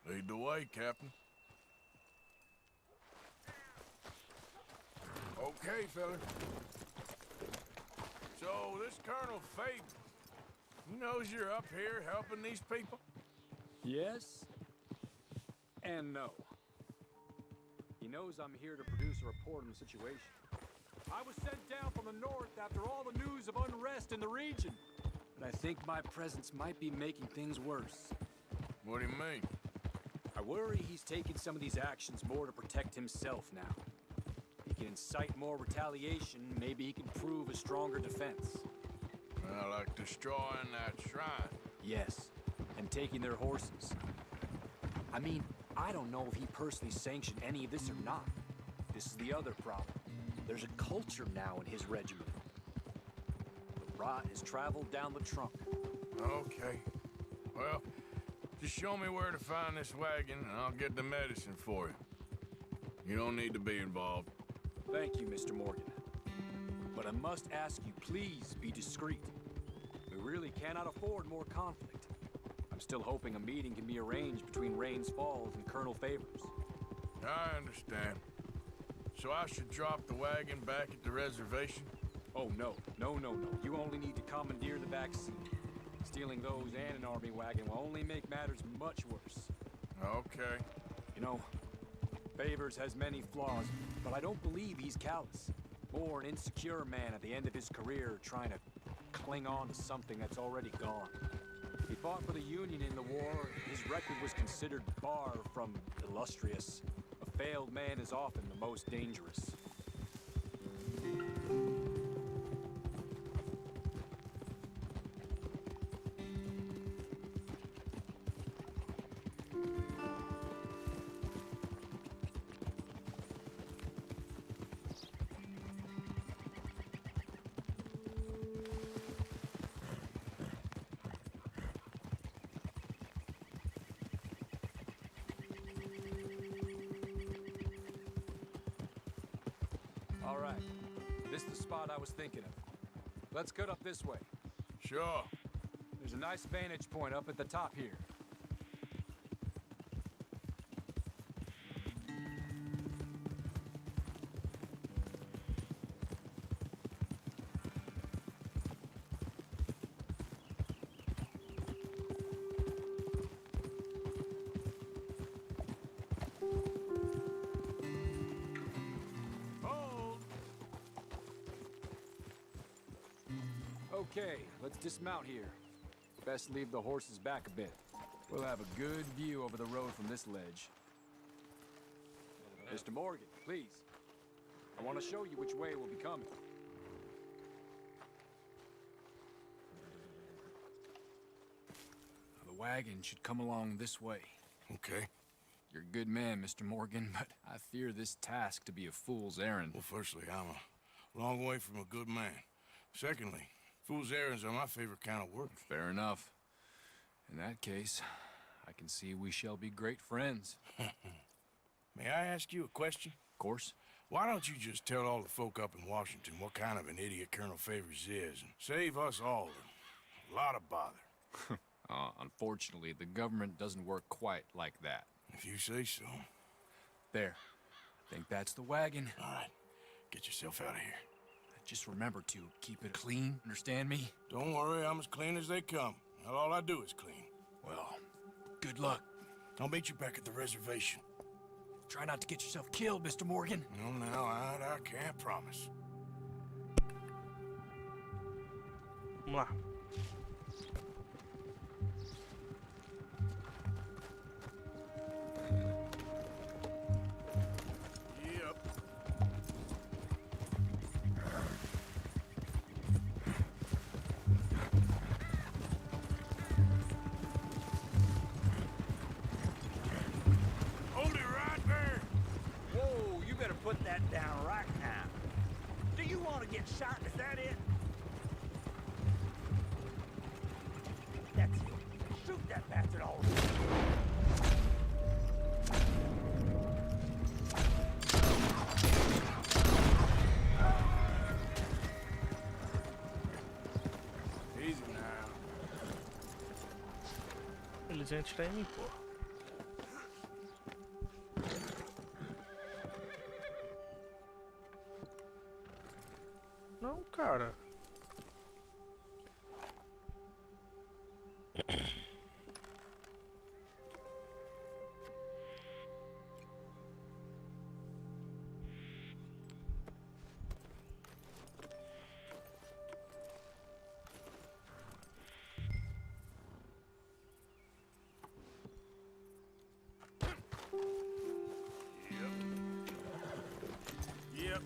Lead the way, Captain. Okay, fella. So, this Colonel Favor, he knows you're up here helping these people? Yes and no. He knows I'm here to produce a report on the situation. I was sent down from the north after all the news of unrest in the region. But I think my presence might be making things worse. What do you mean? I worry he's taking some of these actions more to protect himself now. He can incite more retaliation, maybe he can prove a stronger defense. Well, like destroying that shrine. Yes, and taking their horses. I mean, I don't know if he personally sanctioned any of this or not. This is the other problem. There's a culture now in his regiment. The rot has traveled down the trunk. Okay. Well, just show me where to find this wagon, and I'll get the medicine for you. You don't need to be involved. Thank you, Mr. Morgan. But I must ask you, please be discreet. We really cannot afford more conflict. I'm still hoping a meeting can be arranged between Rains Falls and Colonel Favors. I understand. So I should drop the wagon back at the reservation? Oh, no. No. You only need to commandeer the vaccine. Stealing those and an army wagon will only make matters much worse. Okay. You know, Favors has many flaws, but I don't believe he's callous. More an insecure man at the end of his career trying to cling on to something that's already gone. He fought for the Union in the war. His record was considered far from illustrious. A failed man is often the most dangerous. All right. This is the spot I was thinking of. Let's cut up this way. Sure. There's a nice vantage point up at the top here. Okay, let's dismount here. Best leave the horses back a bit. We'll have a good view over the road from this ledge. Mr. Morgan, please. I want to show you which way we'll be coming. The wagon should come along this way. Okay. You're a good man, Mr. Morgan, but I fear this task to be a fool's errand. Well, firstly, I'm a long way from a good man. Secondly, fool's errands are my favorite kind of work. Fair enough. In that case, I can see we shall be great friends. May I ask you a question? Of course. Why don't you just tell all the folk up in Washington what kind of an idiot Colonel Favors is, and save us all a lot of bother? Unfortunately, the government doesn't work quite like that. If you say so. There. I think that's the wagon. All right. Get yourself out of here. Just remember to keep it clean, understand me? Don't worry, I'm as clean as they come. Not all I do is clean. Well, good luck. I'll meet you back at the reservation. Try not to get yourself killed, Mr. Morgan. No, now, I can't promise. Vamos lá. Put that down right now. Do you want to get shot? Is that it? That's it. Shoot that bastard already. Easy now. Eles iam atirar em mim, pô. Não, cara. Yep.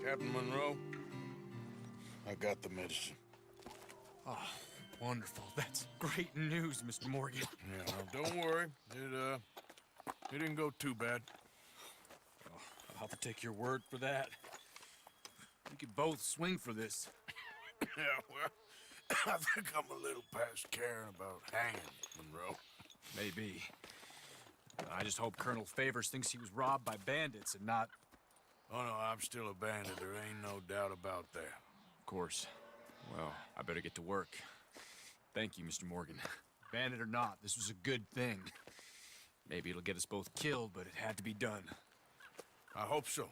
Captain Monroe, I got the medicine. Oh, wonderful. That's great news, Mr. Morgan. Yeah, well, don't worry. It didn't go too bad. Oh, I'll have to take your word for that. We could both swing for this. Yeah, well, I think I'm a little past caring about hanging, Monroe. Maybe. I just hope Colonel Favors thinks he was robbed by bandits and not... Oh, no, I'm still a bandit. There ain't no doubt about that. Of course. Well, I better get to work. Thank you, Mr. Morgan. Bandit or not, this was a good thing. Maybe it'll get us both killed, but it had to be done. I hope so.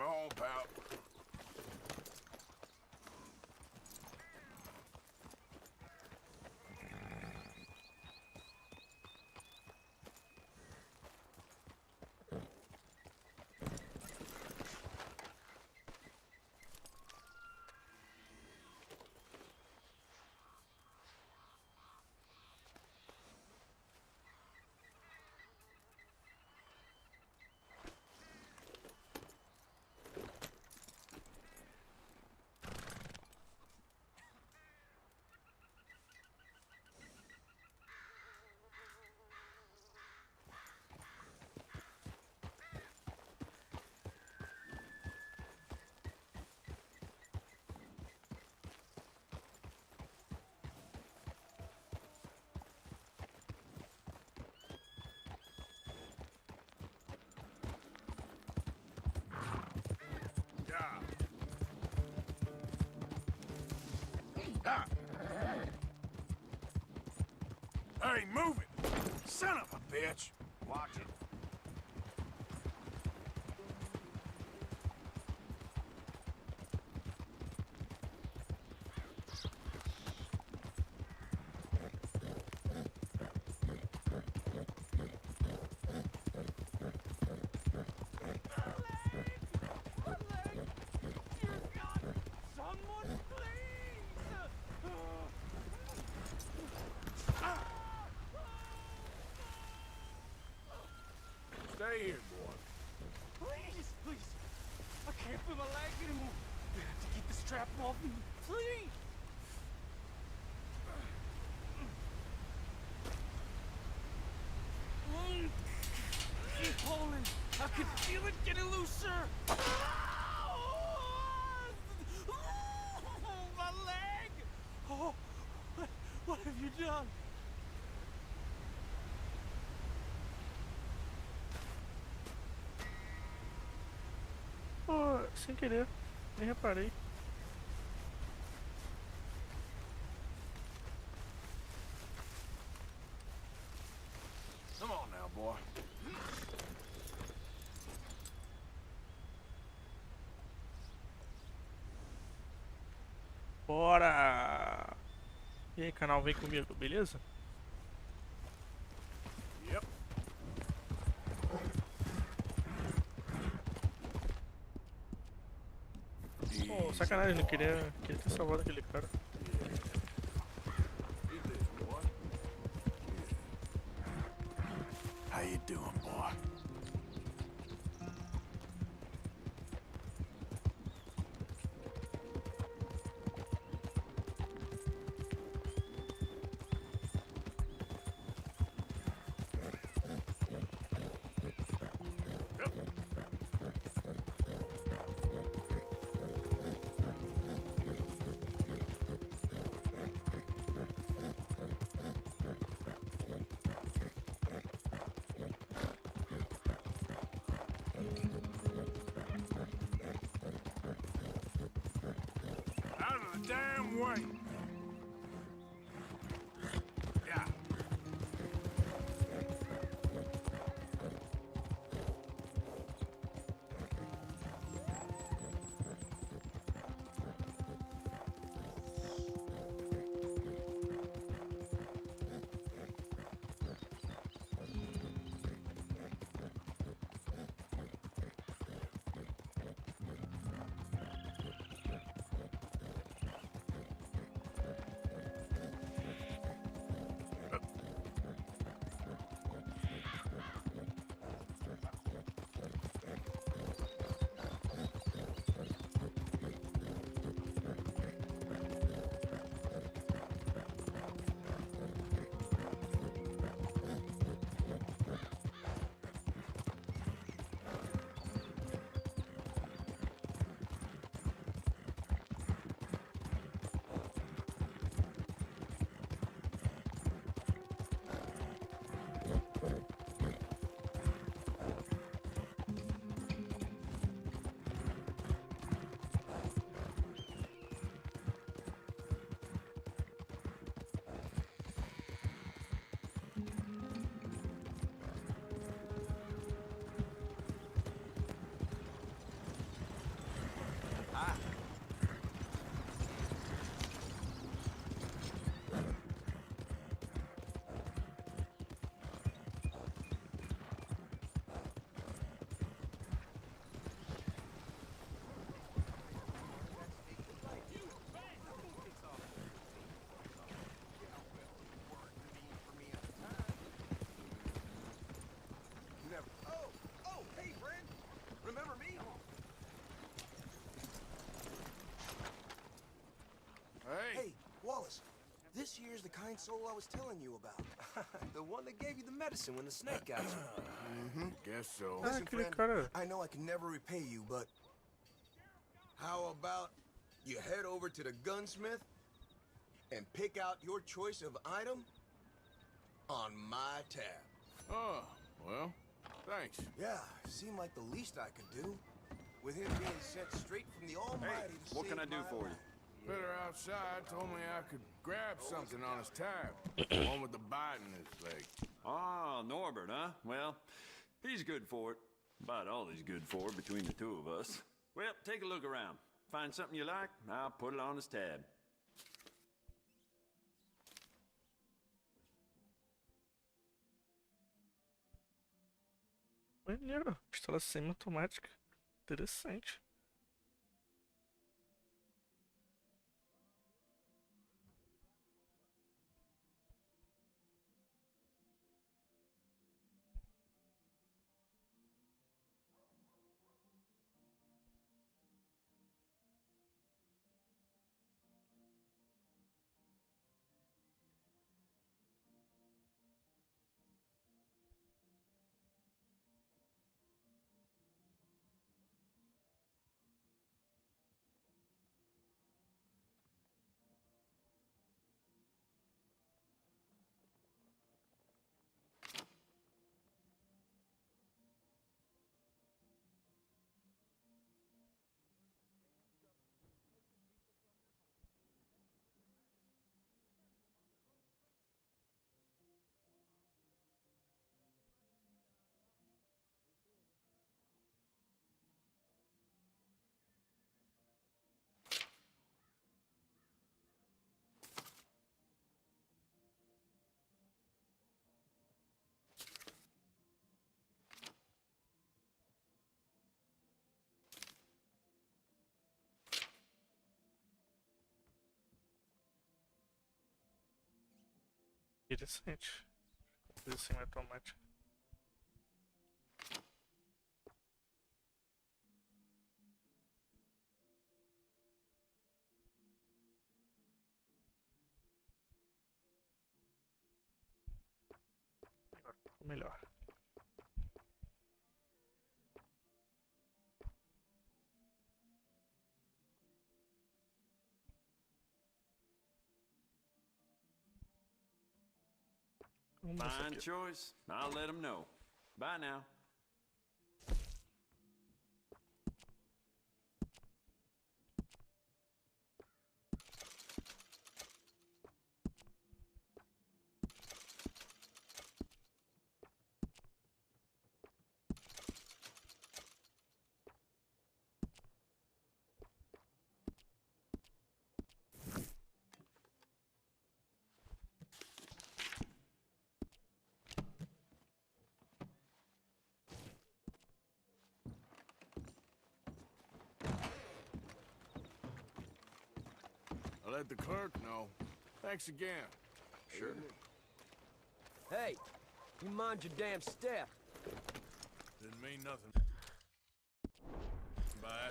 Come on, pal. Hey, move it! Son of a bitch! Watch it. Stay here, boy. Please, please. I can't feel my leg anymore. You have to get the strap off me, please. Keep pulling. I can feel it getting looser. My leg. Oh, what have you done? Pô, sem querer, nem reparei. Come on now, boy. Bora! E aí, canal, vem comigo, beleza? Yep. Pô, sacanagem, não queria ter salvado aquele cara. How you doing, boy? Damn way. Yeah. kind soul I was telling you about. The one that gave you the medicine when the snake got you. Guess so. Listen, friend, I know I can never repay you, but how about you head over to the gunsmith and pick out your choice of item on my tab? Oh, well, thanks. Yeah, seemed like the least I could do. With him being sent straight from the Almighty to what can I save do my for life. you? Better outside told me I could grab something on his tab. The one with the bite in his leg. Ah, Norbert, huh? Well, he's good for it. About all he's good for between the two of us. Well, take a look around. Find something you like, I'll put it on his tab. Maneiro, pistola semi-automática. Interessante. Interessante. Coisa semi-automática. Melhor. Fine choice. I'll let him know. Bye now. I'll let the clerk know. Thanks again. Sure. Hey, you mind your damn step. Didn't mean nothing. Bye.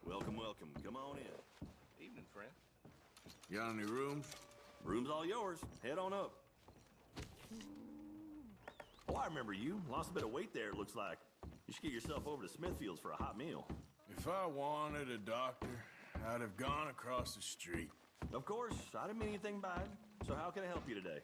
Welcome, welcome. Come on in. Evening, friend. Got any rooms? Room's all yours. Head on up. Oh, I remember you. Lost a bit of weight there, it looks like. You should get yourself over to Smithfield's for a hot meal. If I wanted a doctor, I'd have gone across the street. Of course. I didn't mean anything by it. So how can I help you today?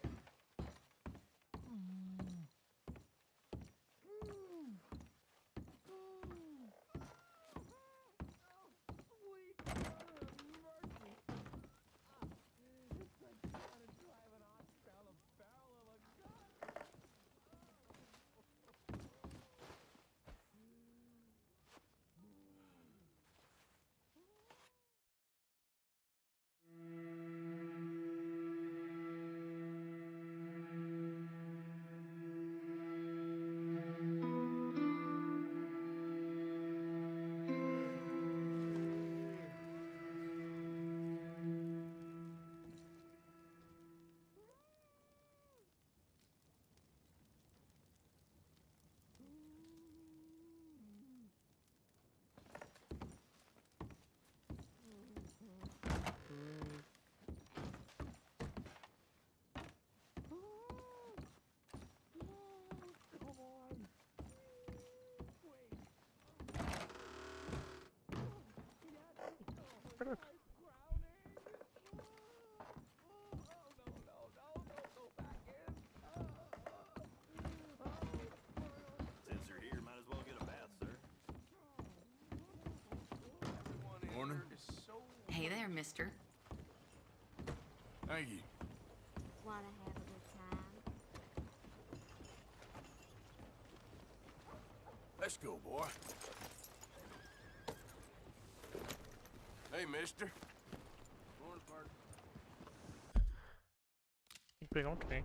Hey there, mister. Thank you. Wanna have a good time? Let's go, boy. Hey, mister. Morning, partner. Tem que pegar um trem.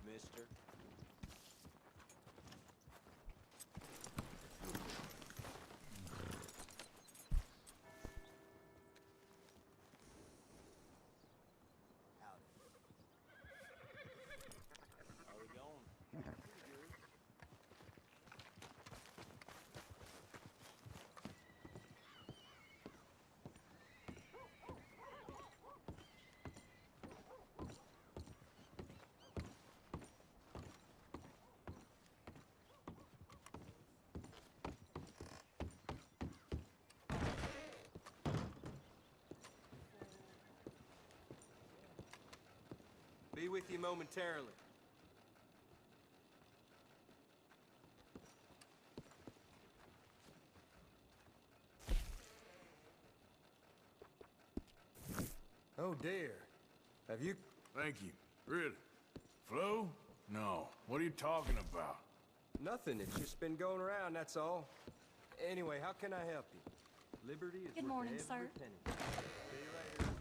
Mister. How we going? Be with you momentarily. Oh dear. Have you... Thank you. Really? Flu? No. What are you talking about? Nothing. It's just been going around, that's all. Anyway, how can I help you? Liberty is Good worth morning, every sir. penny. See you later.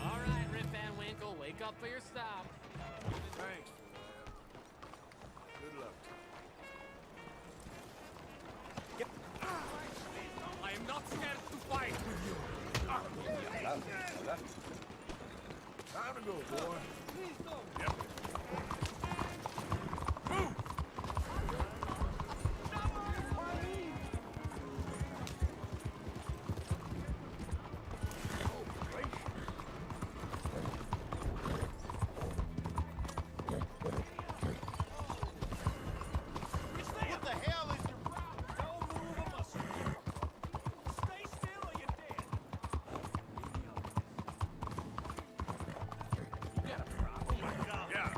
All right, Rip Van Winkle, wake up for your stop. Thanks for that. Good luck. I am not scared to fight with you. Time to go, boy. Yep. What the hell is your problem? Don't move a muscle. Stay still or you're dead. You got a problem. Oh my God. Yeah.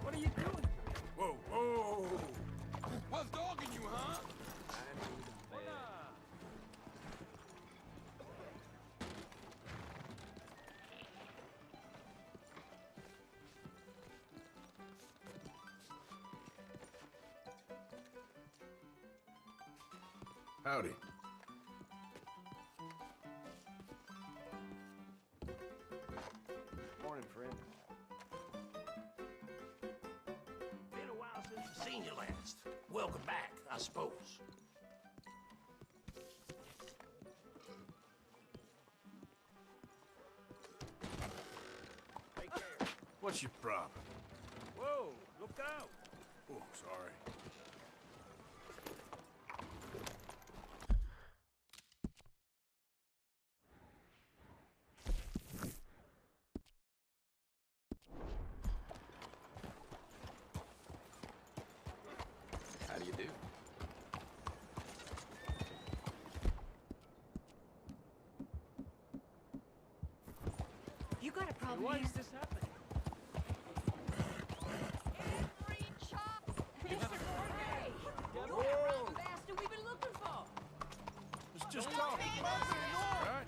What are you doing? Whoa, whoa. What's dogging you, huh? Howdy. Morning, friend. Been a while since I've seen you last. Welcome back, I suppose. Take care. What's your problem? Whoa, look out. Oh, sorry. How do you do? You got a problem Why here? is this happening? You're the bastard we've been looking for. Let's just talk. Right?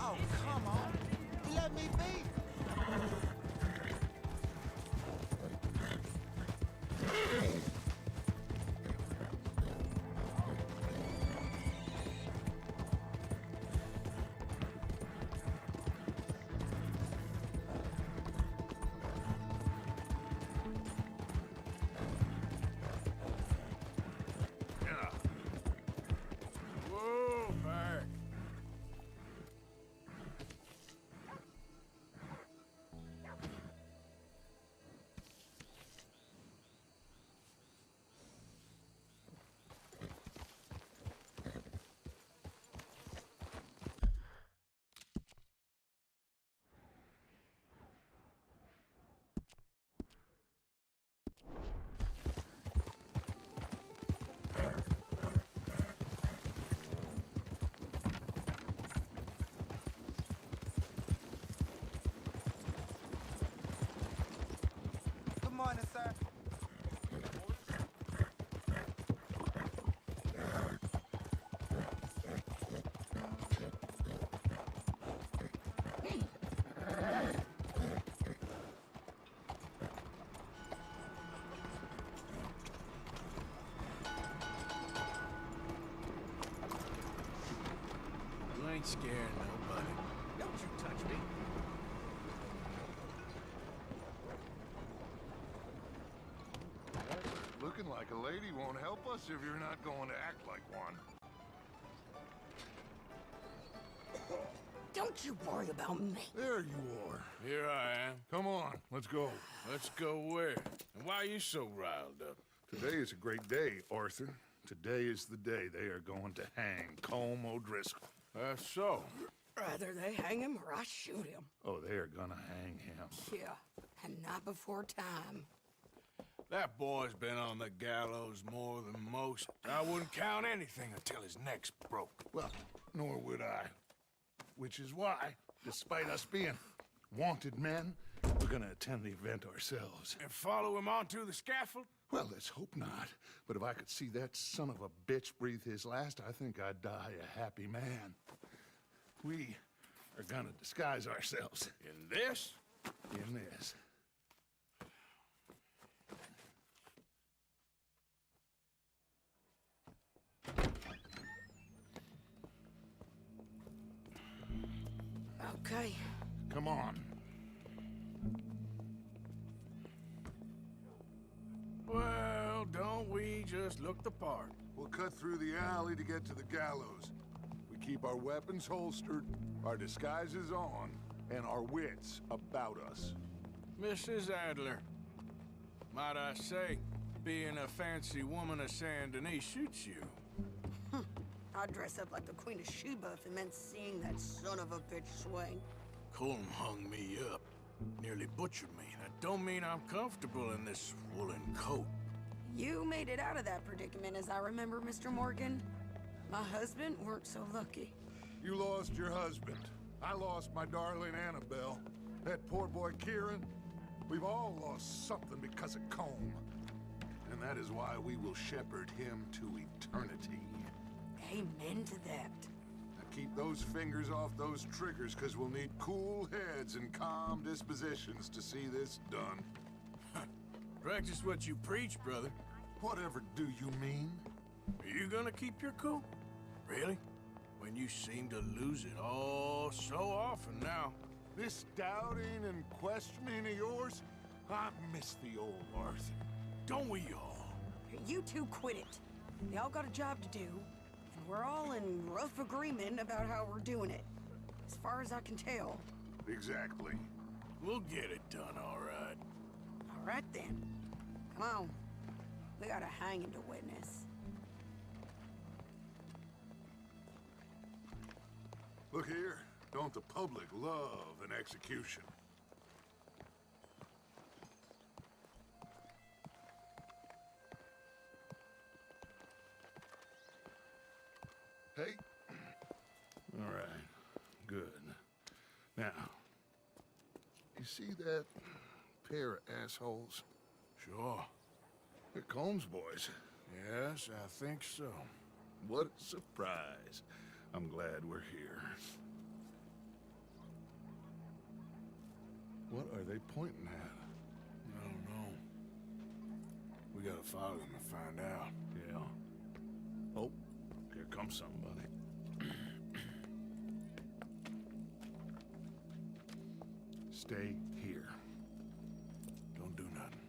Oh, come on. Let me be. Whoa, back. Good morning, sir. You ain't scaring nobody. Don't you touch me. Looking like a lady won't help us if you're not going to act like one. Don't you worry about me. There you are. Here I am. Come on, let's go. Let's go where? And why are you so riled up? Today is a great day, Arthur. Today is the day they are going to hang Colm O'Driscoll. That's so. Rather they hang him or I shoot him. Oh, they are gonna hang him. Yeah, and not before time. That boy's been on the gallows more than most. I wouldn't count anything until his neck's broke. Well, nor would I. Which is why, despite us being wanted men, we're gonna attend the event ourselves. And follow him onto the scaffold? Well, let's hope not. But if I could see that son of a bitch breathe his last, I think I'd die a happy man. We are gonna disguise ourselves. In this? In this. Okay. Come on. Well, don't we just look the part? We'll cut through the alley to get to the gallows. We keep our weapons holstered, our disguises on, and our wits about us. Mrs. Adler, might I say, being a fancy woman of Saint Denis suits you. I'd dress up like the Queen of Sheba if it meant seeing that son of a bitch swing. Colm hung me up, nearly butchered me. That don't mean I'm comfortable in this woolen coat. You made it out of that predicament, as I remember, Mr. Morgan. My husband weren't so lucky. You lost your husband. I lost my darling Annabelle. That poor boy Kieran. We've all lost something because of Colm. And that is why we will shepherd him to eternity. Amen to that. Now keep those fingers off those triggers, because we'll need cool heads and calm dispositions to see this done. Practice what you preach, brother. Whatever do you mean? Are you gonna keep your cool? Really? When you seem to lose it all so often now. This doubting and questioning of yours, I miss the old Arthur. Don't we all? You two quit it. They all got a job to do, and we're all in rough agreement about how we're doing it. As far as I can tell. Exactly. We'll get it done, all right. All right, then. Come on. We got a hanging to witness. Look here. Don't the public love an execution? Hey. All right. Good. Now, you see that pair of assholes? Sure. They're Combs boys. Yes, I think so. What a surprise. I'm glad we're here. What are they pointing at? I don't know. We gotta follow them and find out. Yeah. Oh, here comes somebody. Stay here. Don't do nothing.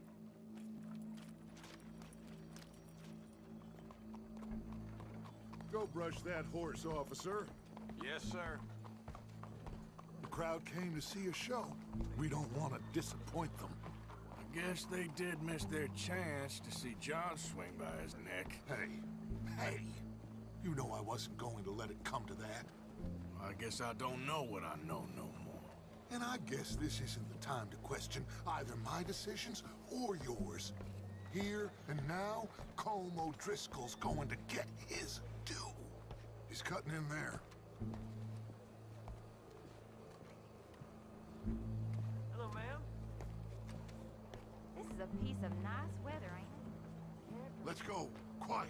Go brush that horse, officer. Yes, sir. The crowd came to see a show. We don't want to disappoint them. I guess they did miss their chance to see John swing by his neck. Hey, you know I wasn't going to let it come to that. I guess I don't know what I know no more. And I guess this isn't the time to question either my decisions or yours. Here and now, Colm O'Driscoll's going to get his due. He's cutting in there. Hello, ma'am. This is a piece of nice weather, ain't it? Let's go. Quiet.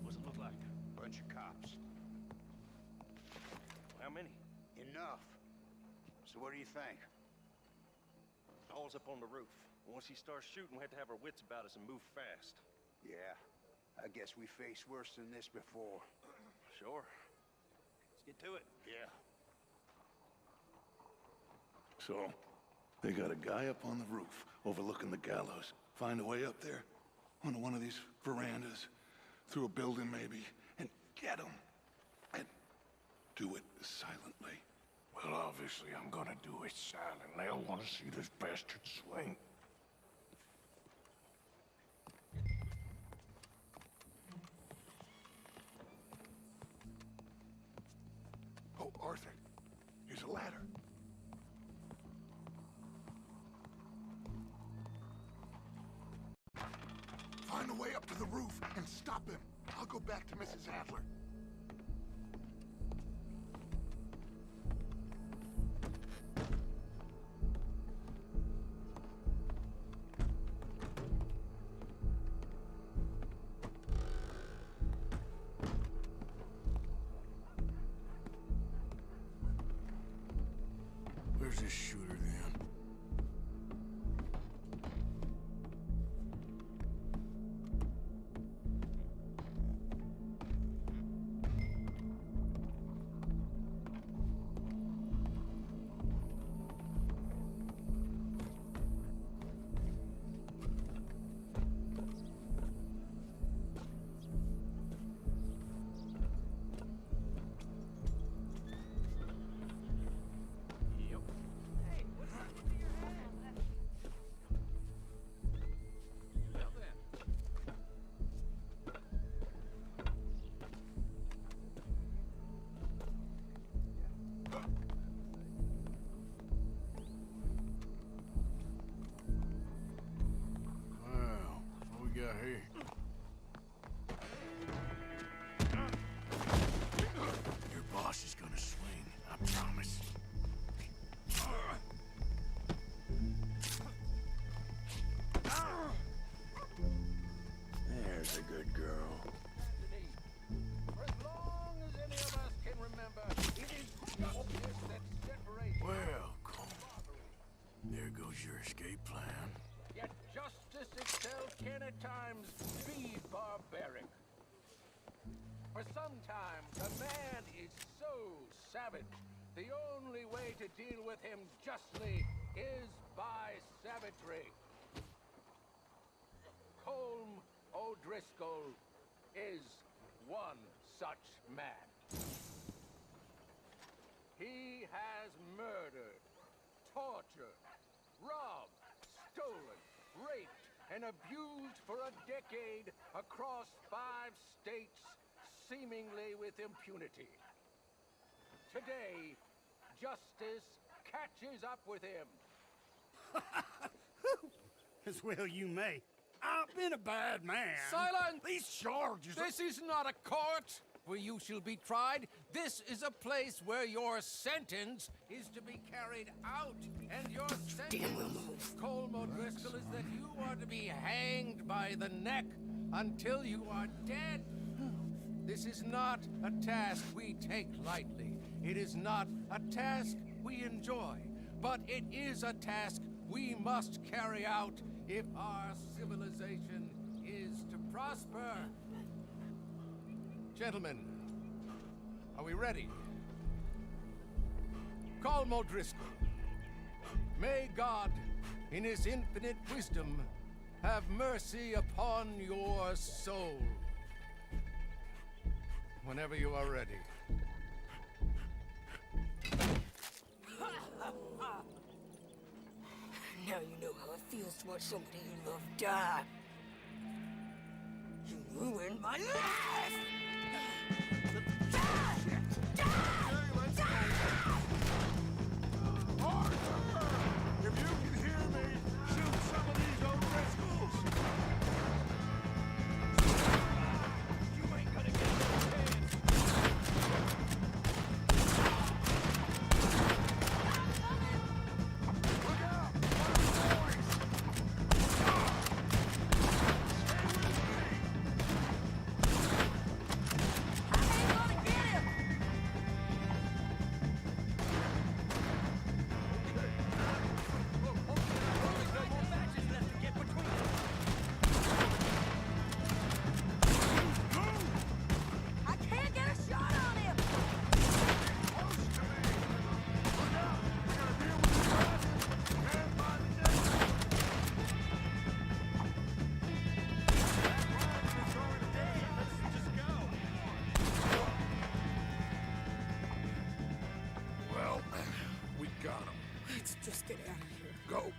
What's it look like? Bunch of cops. How many? Enough. So what do you think? Paul's up on the roof. Once he starts shooting, we have to have our wits about us and move fast. Yeah, I guess we faced worse than this before. Sure. Let's get to it. Yeah. So, they got a guy up on the roof overlooking the gallows. Find a way up there, onto one of these verandas, through a building maybe, and get him. And do it silently. Well, obviously I'm gonna do it silently. I want to see this bastard swing. Oh, Arthur, here's a ladder. Find a way up to the roof and stop him. I'll go back to Mrs. Adler. Where's this shooter then? Got here. Your boss is gonna swing, I promise. There's a good girl. For as long as any of us can remember, it is justice that separates. Well, cool. There goes your escape plan. Yet justice itself can at times be barbaric. For sometimes a man is so savage, the only way to deal with him justly is by savagery. Colm O'Driscoll is one such man. He has murdered, tortured, robbed, stolen, raped, and abused for a decade across 5 states, seemingly with impunity. Today, justice catches up with him. As well you may. I've been a bad man. Silence! These charges... This is not a court where you shall be tried. This is a place where your sentence is to be carried out. And your sentence, Colm O'Driscoll, is that you are to be hanged by the neck until you are dead. This is not a task we take lightly. It is not a task we enjoy. But it is a task we must carry out if our civilization is to prosper. Gentlemen, are we ready? Colm O'Driscoll, may God, in his infinite wisdom, have mercy upon your soul. Whenever you are ready. Now you know how it feels to watch somebody you love die. You ruined my life! Arthur! If you can hear me, shoot some of these O'Driscolls! You ain't gonna get this chance! Look out! Just get out of here. Go.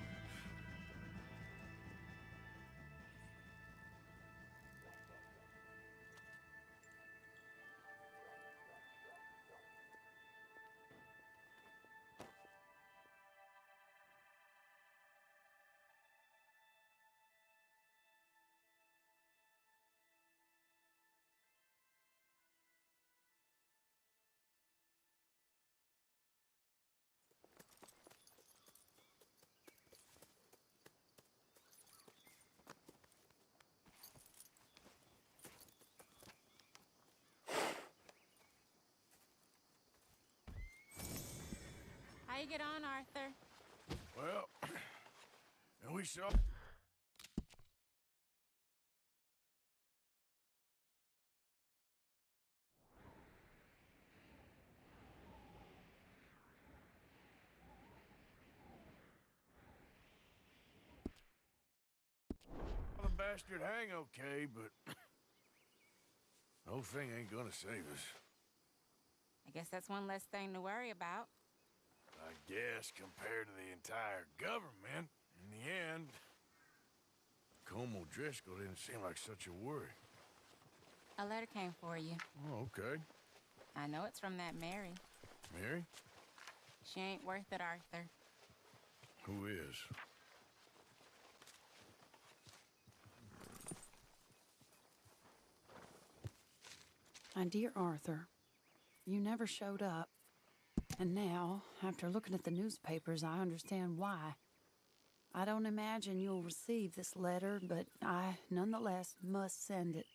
How you get on, Arthur? Well, and we saw... The bastard hang okay, but... the whole thing ain't gonna save us. I guess that's one less thing to worry about. I guess compared to the entire government, in the end, Colm O'Driscoll didn't seem like such a worry. A letter came for you. Oh, okay. I know it's from that Mary. Mary? She ain't worth it, Arthur. Who is? My dear Arthur, you never showed up. And now, after looking at the newspapers, I understand why. I don't imagine you'll receive this letter, but I, nonetheless, must send it.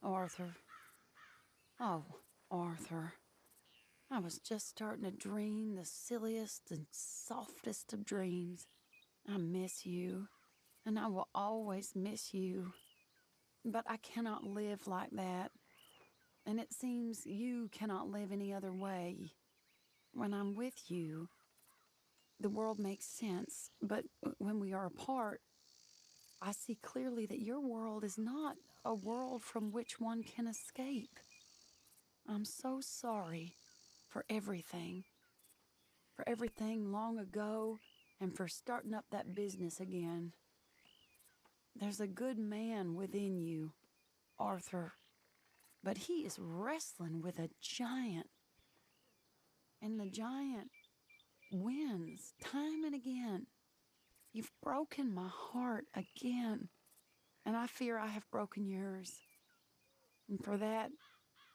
Arthur. Oh, Arthur. I was just starting to dream the silliest and softest of dreams. I miss you, and I will always miss you. But I cannot live like that. And it seems you cannot live any other way. When I'm with you, the world makes sense, but when we are apart, I see clearly that your world is not a world from which one can escape. I'm so sorry for everything long ago and for starting up that business again. There's a good man within you, Arthur, but he is wrestling with a giant. And the giant wins time and again. You've broken my heart again, and I fear I have broken yours. And for that,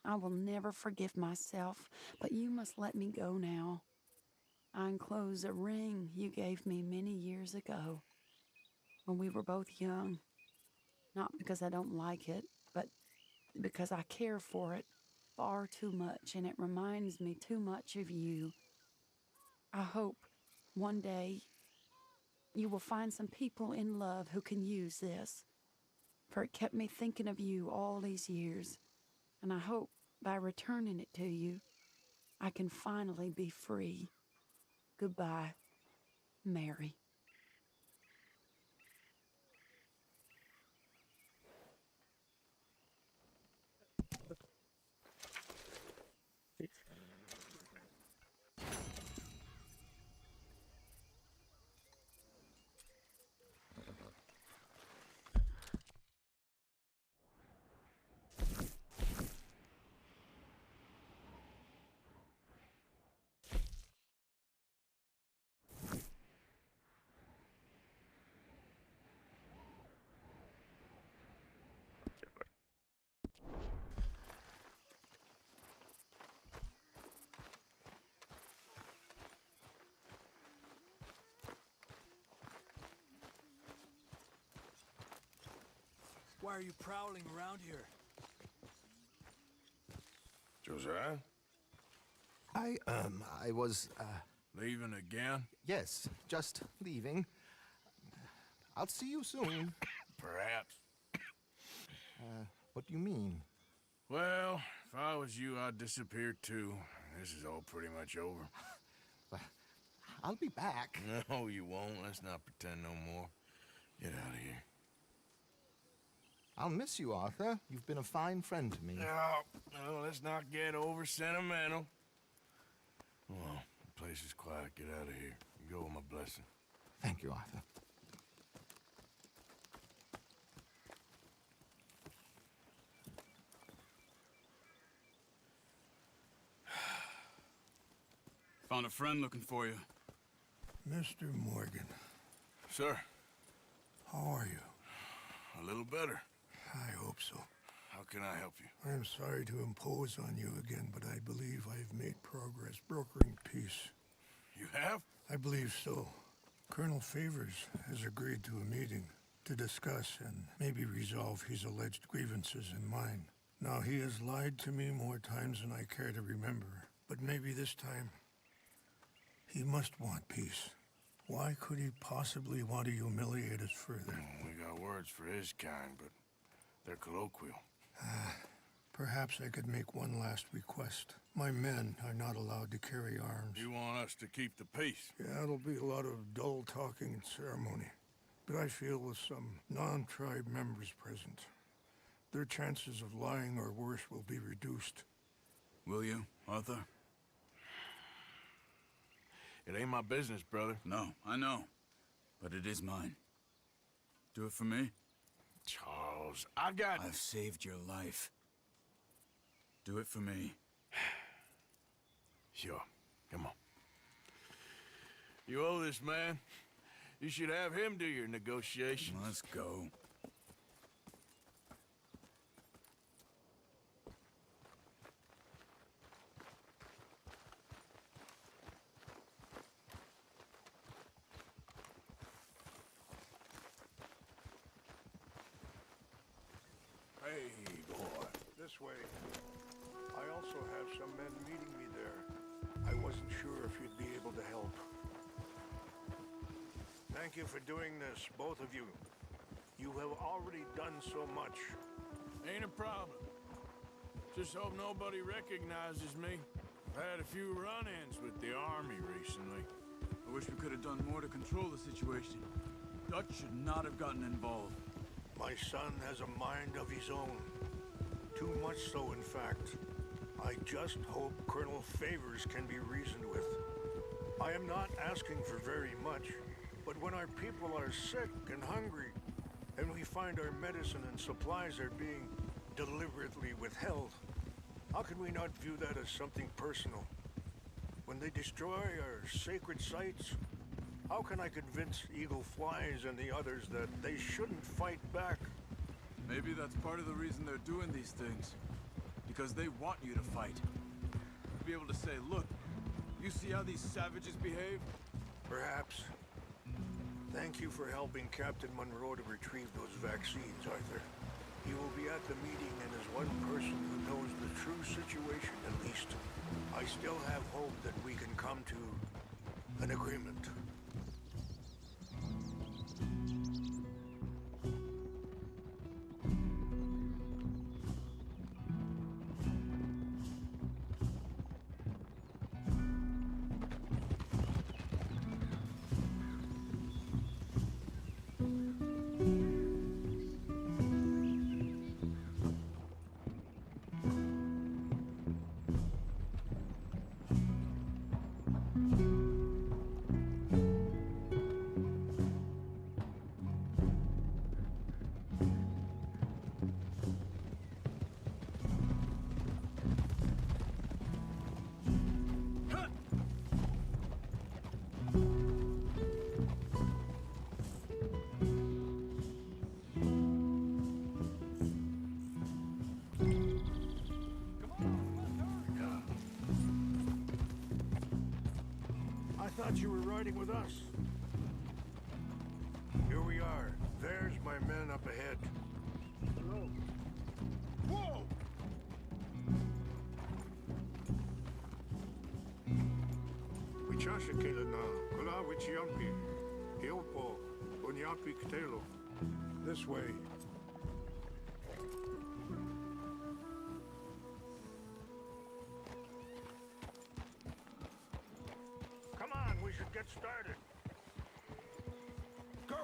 I will never forgive myself, but you must let me go now. I enclose a ring you gave me many years ago, when we were both young. Not because I don't like it, but because I care for it far too much, and it reminds me too much of you. I hope one day you will find some people in love who can use this, for it kept me thinking of you all these years, and I hope by returning it to you, I can finally be free. Goodbye, Mary. Why are you prowling around here? Josiah? I was, Leaving again? yes, just leaving. I'll see you soon. Perhaps. What do you mean? Well, if I was you, I'd disappear too. This is all pretty much over. I'll be back. No, you won't. Let's not pretend no more. Get out of here. I'll miss you, Arthur. You've been a fine friend to me. No, let's not get over sentimental. Well, the place is quiet. Get out of here. You go with my blessing. Thank you, Arthur. Found a friend looking for you. Mr. Morgan. Sir. How are you? A little better. I hope so. How can I help you? I am sorry to impose on you again, but I believe I've made progress brokering peace. You have? I believe so. Colonel Favors has agreed to a meeting to discuss and maybe resolve his alleged grievances and mine. Now, he has lied to me more times than I care to remember, but maybe this time he must want peace. Why could he possibly want to humiliate us further? We got words for his kind, but they're colloquial. Perhaps I could make one last request. My men are not allowed to carry arms. You want us to keep the peace? Yeah, it'll be a lot of dull talking and ceremony. But I feel with some non-tribe members present, their chances of lying or worse will be reduced. Will you, Arthur? It ain't my business, brother. No, I know. But it is mine. Do it for me? Charles, I've saved your life. Do it for me. Sure. Come on. You owe this man. You should have him do your negotiations. Let's go. Hey, boy. This way. I also have some men meeting me there. I wasn't sure if you'd be able to help. Thank you for doing this, both of you. You have already done so much. Ain't a problem. Just hope nobody recognizes me. I've had a few run-ins with the army recently. I wish we could have done more to control the situation. Dutch should not have gotten involved. My son has a mind of his own. Too much so, in fact. I just hope Colonel Favors can be reasoned with. I am not asking for very much. But when our people are sick and hungry, and we find our medicine and supplies are being deliberately withheld, how can we not view that as something personal? When they destroy our sacred sites, how can I convince Eagle Flies and the others that they shouldn't fight back? Maybe that's part of the reason they're doing these things. Because they want you to fight. To be able to say, look, you see how these savages behave? Perhaps. Thank you for helping Captain Monroe to retrieve those vaccines, Arthur. He will be at the meeting, and as one person who knows the true situation, at least, I still have hope that we can come to an agreement. I thought you were riding with us. Here we are. There's my men up ahead. Hello. Whoa! Wichashakila na kula wichiampi. Hilpo onyapi ktelo. This way. Come on, we should get started. Go!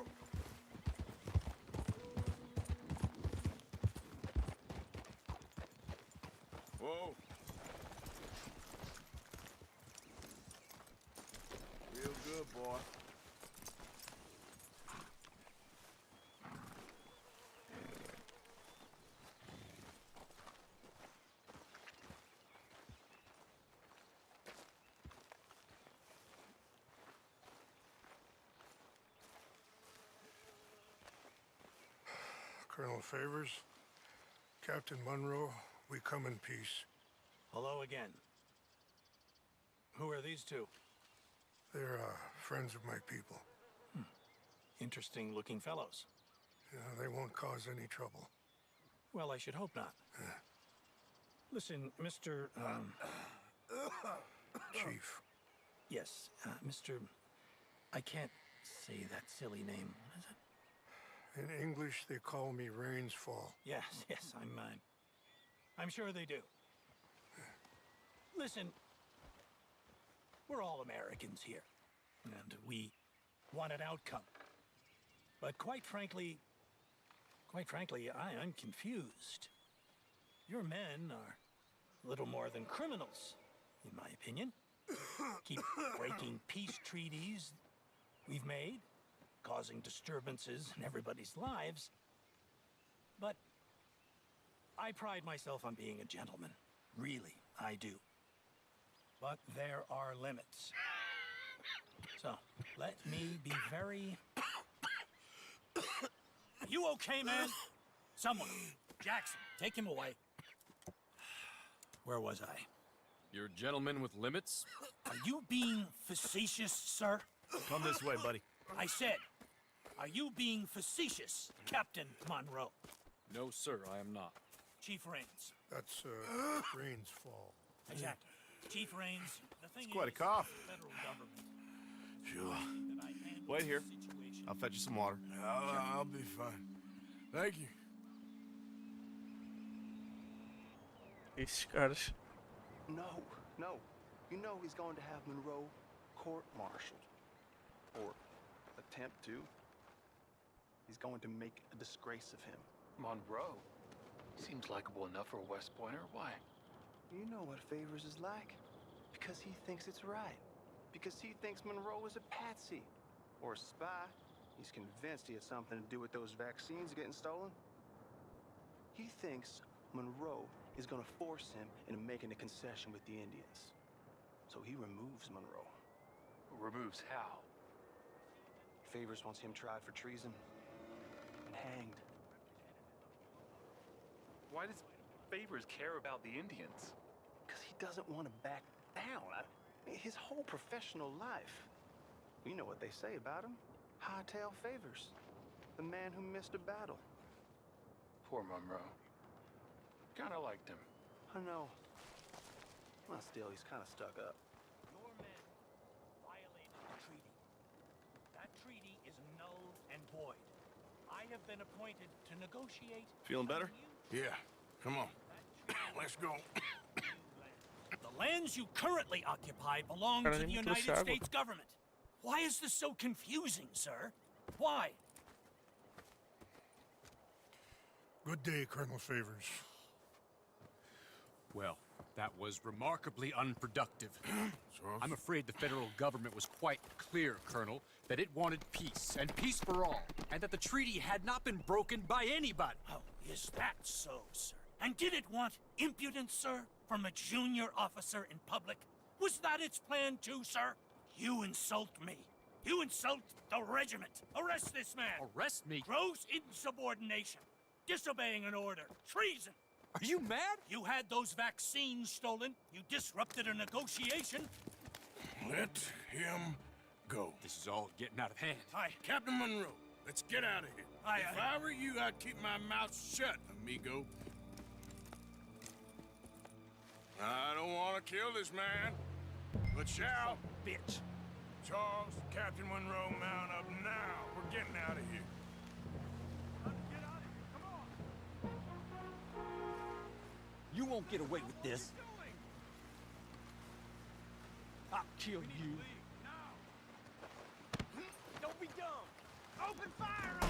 Whoa. Real good, boy. Colonel Favors, Captain Monroe, we come in peace. Hello again. Who are these two? They're friends of my people. Interesting looking fellows. Yeah, they won't cause any trouble. Well, I should hope not. Listen, Mr. Chief. Yes, Mr. I can't say that silly name. What is it? In English, they call me Rainsfall. Yes, I'm sure they do. Listen, we're all Americans here, and we want an outcome. But quite frankly, I'm confused. Your men are little more than criminals, in my opinion. Keep breaking peace treaties we've made, causing disturbances in everybody's lives. But I pride myself on being a gentleman. Really, I do. But there are limits. So, let me be very... You okay, man? Someone. Jackson, take him away. Where was I? You're a gentleman with limits? Are you being facetious, sir? Come this way, buddy. I said, are you being facetious, Captain Monroe? No, sir, I am not. Chief Rains. That's, Rainsfall. Exactly. Chief Rains, the thing It's quite a is, cough. the federal government. Sure. Wait here. I'll fetch you some water. I'll be fine. Thank you. Esses caras. No. You know he's going to have Monroe court-martialed. Or attempt to. He's going to make a disgrace of him. Monroe? Seems likable enough for a West Pointer. Why? You know what Favors is like. Because he thinks it's right. Because he thinks Monroe is a patsy. or a spy. He's convinced he had something to do with those vaccines getting stolen. He thinks Monroe is gonna force him into making a concession with the Indians. So he removes Monroe. Removes how? Favors wants him tried for treason and hanged. Why does Favors care about the Indians? Because he doesn't want to back down. His whole professional life. You know what they say about him. Hightail Favors. The man who missed a battle. Poor Monroe. Kinda liked him. I know. Well, still, he's kind of stuck up. Your men violated the treaty. That treaty is null and void. I have been appointed to negotiate. Feeling better? Yeah. Come on. Let's go. The lands you currently occupy belong to the United States government. Why is this so confusing, sir? Why? Good day, Colonel Favors. Well, that was remarkably unproductive. I'm afraid the federal government was quite clear, Colonel, that it wanted peace, and peace for all, and that the treaty had not been broken by anybody. Oh, is that so, sir? And did it want impudence, sir, from a junior officer in public? Was that its plan too, sir? You insult me. You insult the regiment. Arrest this man. Arrest me? Gross insubordination. Disobeying an order. Treason. Are you mad? You had those vaccines stolen. You disrupted a negotiation. Let him go. This is all getting out of hand. Captain Monroe, let's get out of here. If I were you, I'd keep my mouth shut, amigo. I don't want to kill this man, but shall. Bitch. Charles, Captain Monroe, mount up now. We're getting out of here. You won't get away with this. I'll kill you. Don't be dumb. Open fire on him.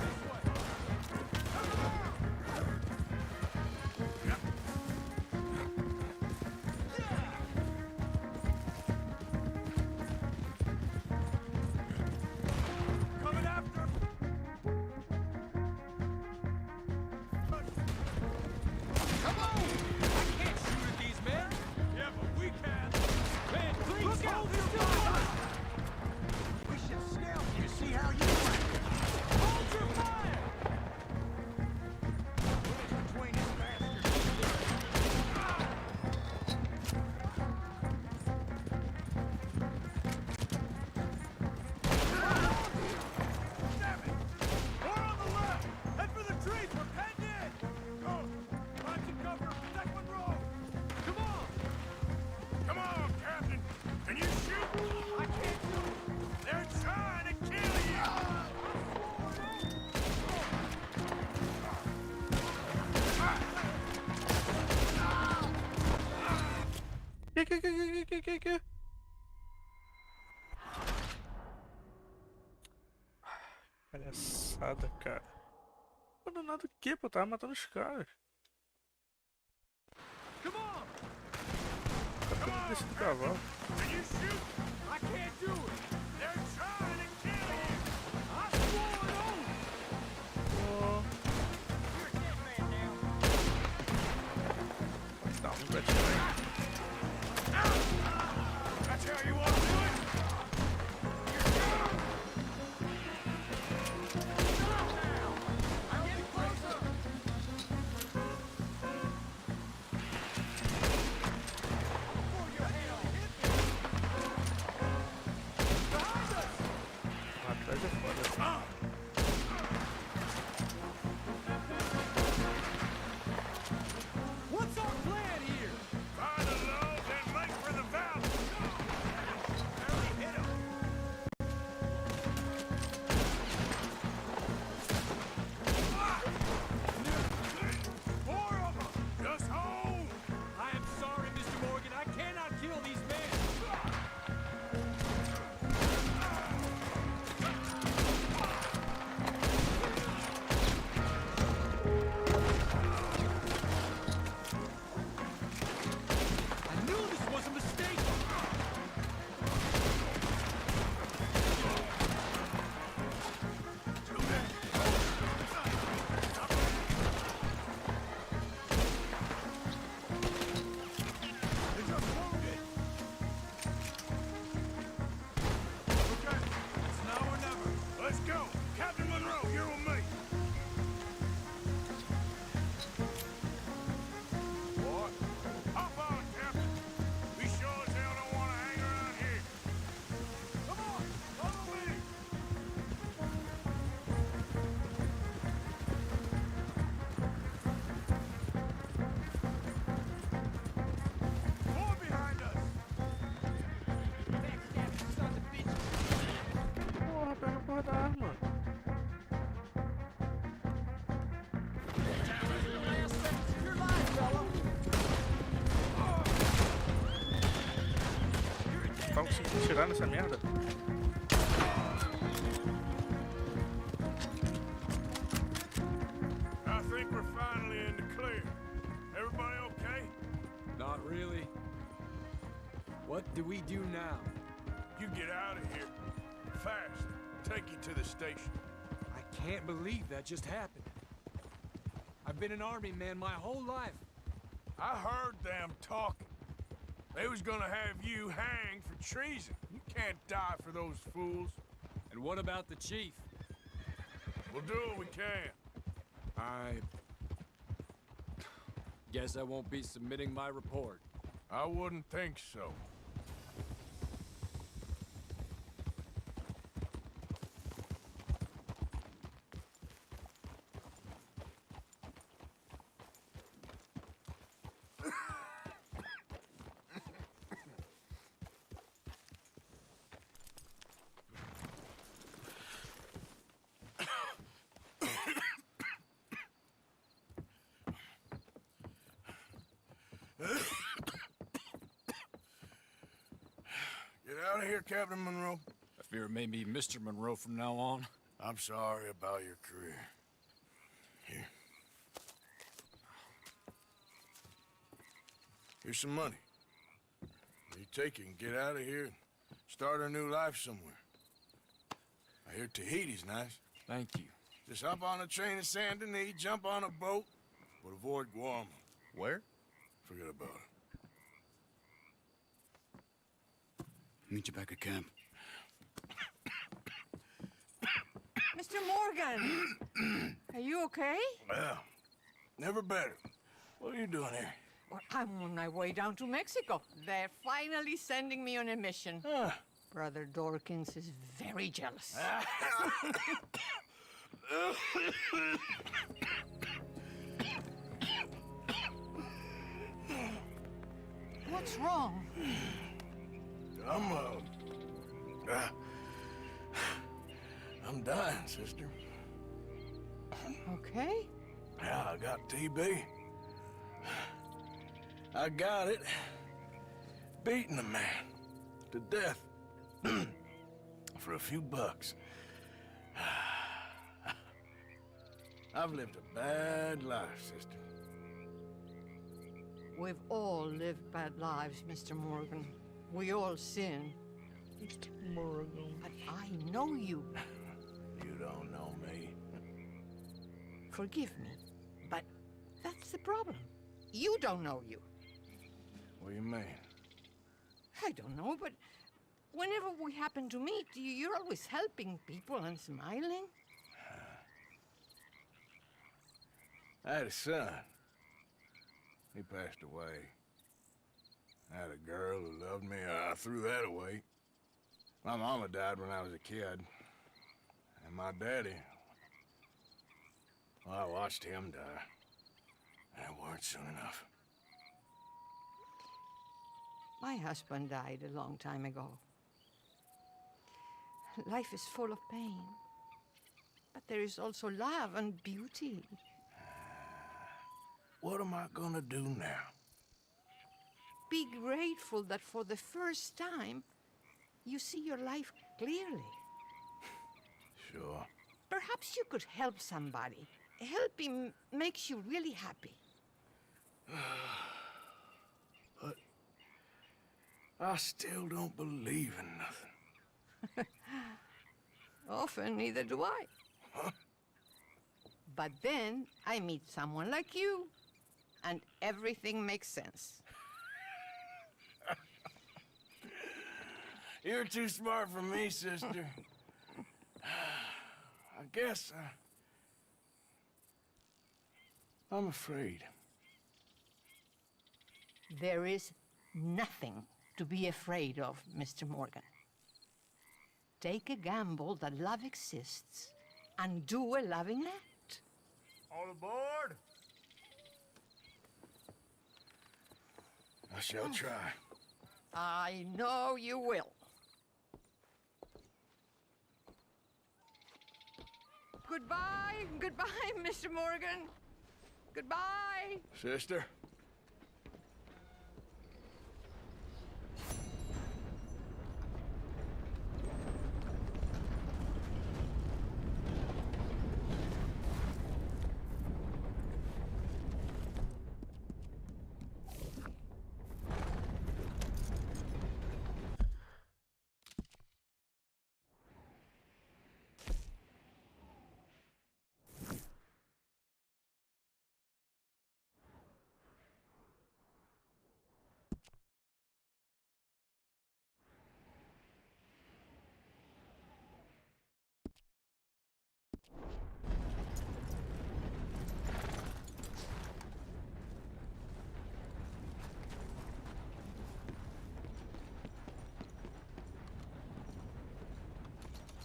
This way. Come on. Coming after him. Come on! I can't shoot at these men! Yeah, but we can! Man, please hold your fire! We should scout you, see how you like it! Hold your fire! Between his bastards! Damn it! More on the left! Head for the trees! We're penned in! Go! Find some cover! Protect Monroe! Come on! Come on, Captain. Can you shoot? I can't do it! They're trying to kill you. Que? Palhaçada, cara. Não deu nada o que, pô? Eu tava matando os caras. Come on! Tá tudo desse cavalo. Can you shoot? I can't do it! They're trying to kill you. I swore an oath! You're a dead man now. Tá, não vai tirar. That's how you want to do it? I'm getting closer! Before your head on hit me! Behind us! Atrás é foda. What's our plan here? tava conseguindo tirar nessa merda. I think we're finally in the clear. Everybody okay? Not really. What do we do now? You get out of here. Fast. Take you to the station. I can't believe that just happened. I've been an army man my whole life. I heard them talking. They was gonna have you hanged for treason. You can't die for those fools. And what about the chief? We'll do what we can. I guess I won't be submitting my report. I wouldn't think so. Get out of here, Captain Monroe. I fear it may be Mr. Monroe from now on. I'm sorry about your career. Here. Here's some money. You take it and get out of here and start a new life somewhere. I hear Tahiti's nice. Thank you. Just hop on a train to Saint Denis, jump on a boat, but avoid Guam. Where? Forget about it. Meet you back at camp. Mr. Morgan! Are you okay? Well, never better. What are you doing here? Well, I'm on my way down to Mexico. They're finally sending me on a mission. Brother Dorkins is very jealous. What's wrong? I'm dying, sister. Okay. Yeah, I got TB. I got it. Beating a man to death for a few bucks. I've lived a bad life, sister. We've all lived bad lives, Mr. Morgan. We all sin. Mr. Morgan. But I know you. You don't know me. Forgive me, but that's the problem. You don't know you. What do you mean? I don't know, but whenever we happen to meet, you're always helping people and smiling. I had a son. He passed away. I had a girl who loved me. I threw that away. My mama died when I was a kid. And my daddy, well, I watched him die. And it weren't soon enough. My husband died a long time ago. Life is full of pain. But there is also love and beauty. What am I gonna do now? Be grateful that for the first time, you see your life clearly. Sure. Perhaps you could help somebody. Helping makes you really happy. But I still don't believe in nothing. Often, neither do I. Huh? But then I meet someone like you, and everything makes sense. You're too smart for me, sister. I guess I'm afraid. There is nothing to be afraid of, Mr. Morgan. Take a gamble that love exists and do a loving act. All aboard! I shall try. I know you will. Goodbye, goodbye, Mr. Morgan. Goodbye.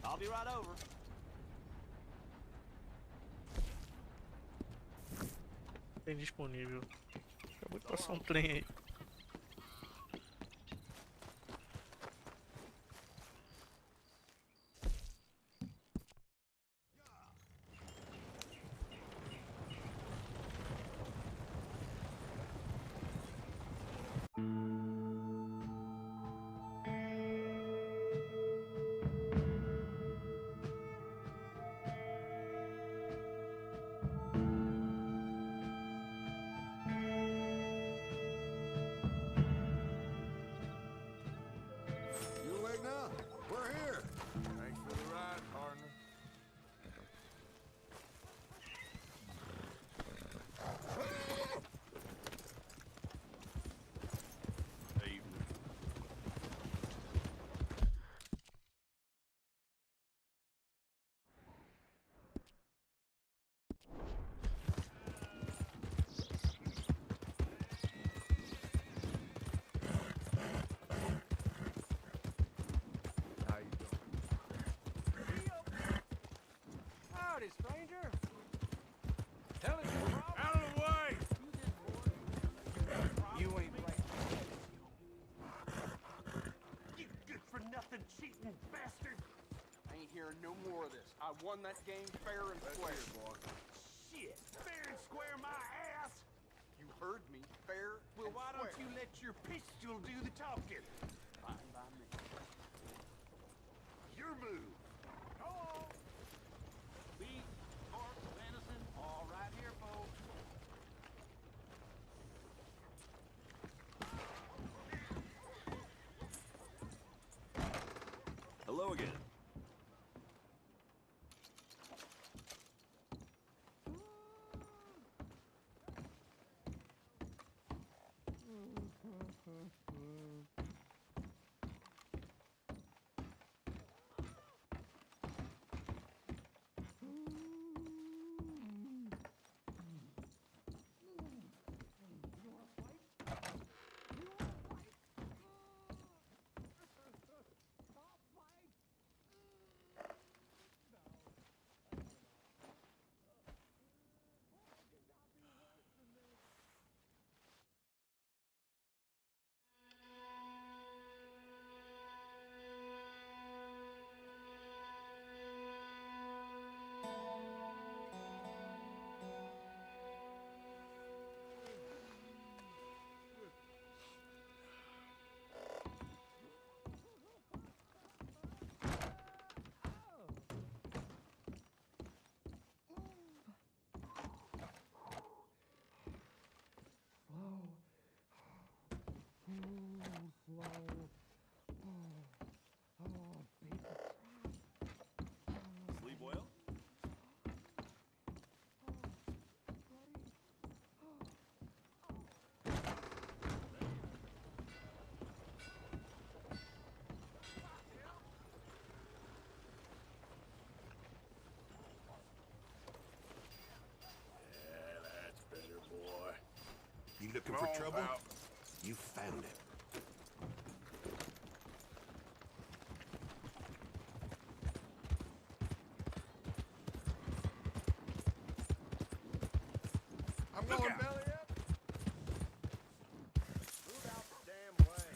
I'll be right over. Tem disponível. Acabou de passar um trem aí. You awake now? We're here. Thanks for the ride, partner. How you doing? Howdy, stranger. Tell us your problem. Out of the way! You ain't right. You good-for-nothing cheating bastard. I ain't hearing no more of this. I won that game fair and square. Boy. Shit, fair and square my ass. You heard me, fair. Well, why don't you let your pistol do the talking? Fine by me. Your move. Go on. Beat, pork, venison, all right here, folks. Hello again. Sleep well? Yeah, that's better, boy. You looking Come for on, trouble? pal. You found it. I'm Look going out. belly up. Move out the damn way.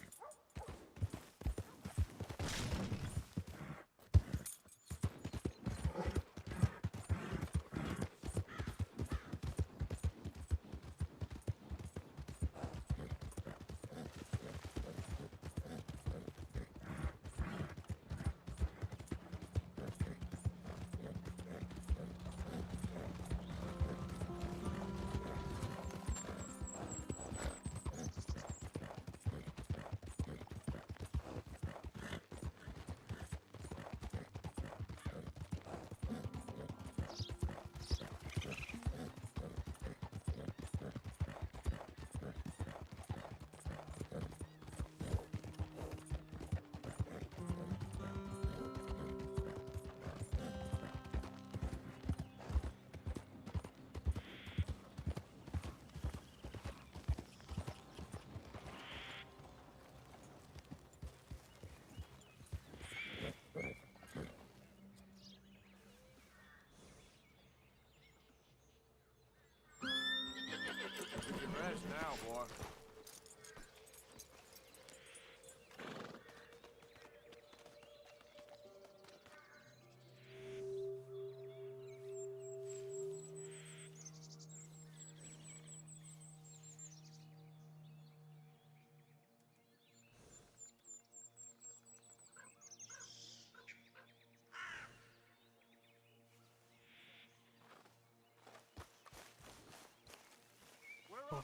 Arthur. Ó,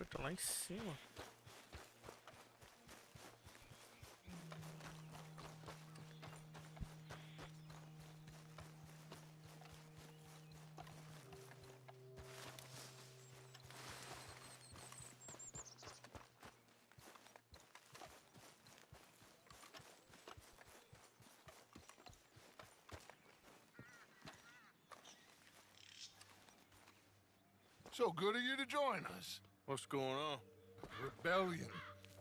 eu tô lá em cima. So good of you to join us. What's going on? Rebellion.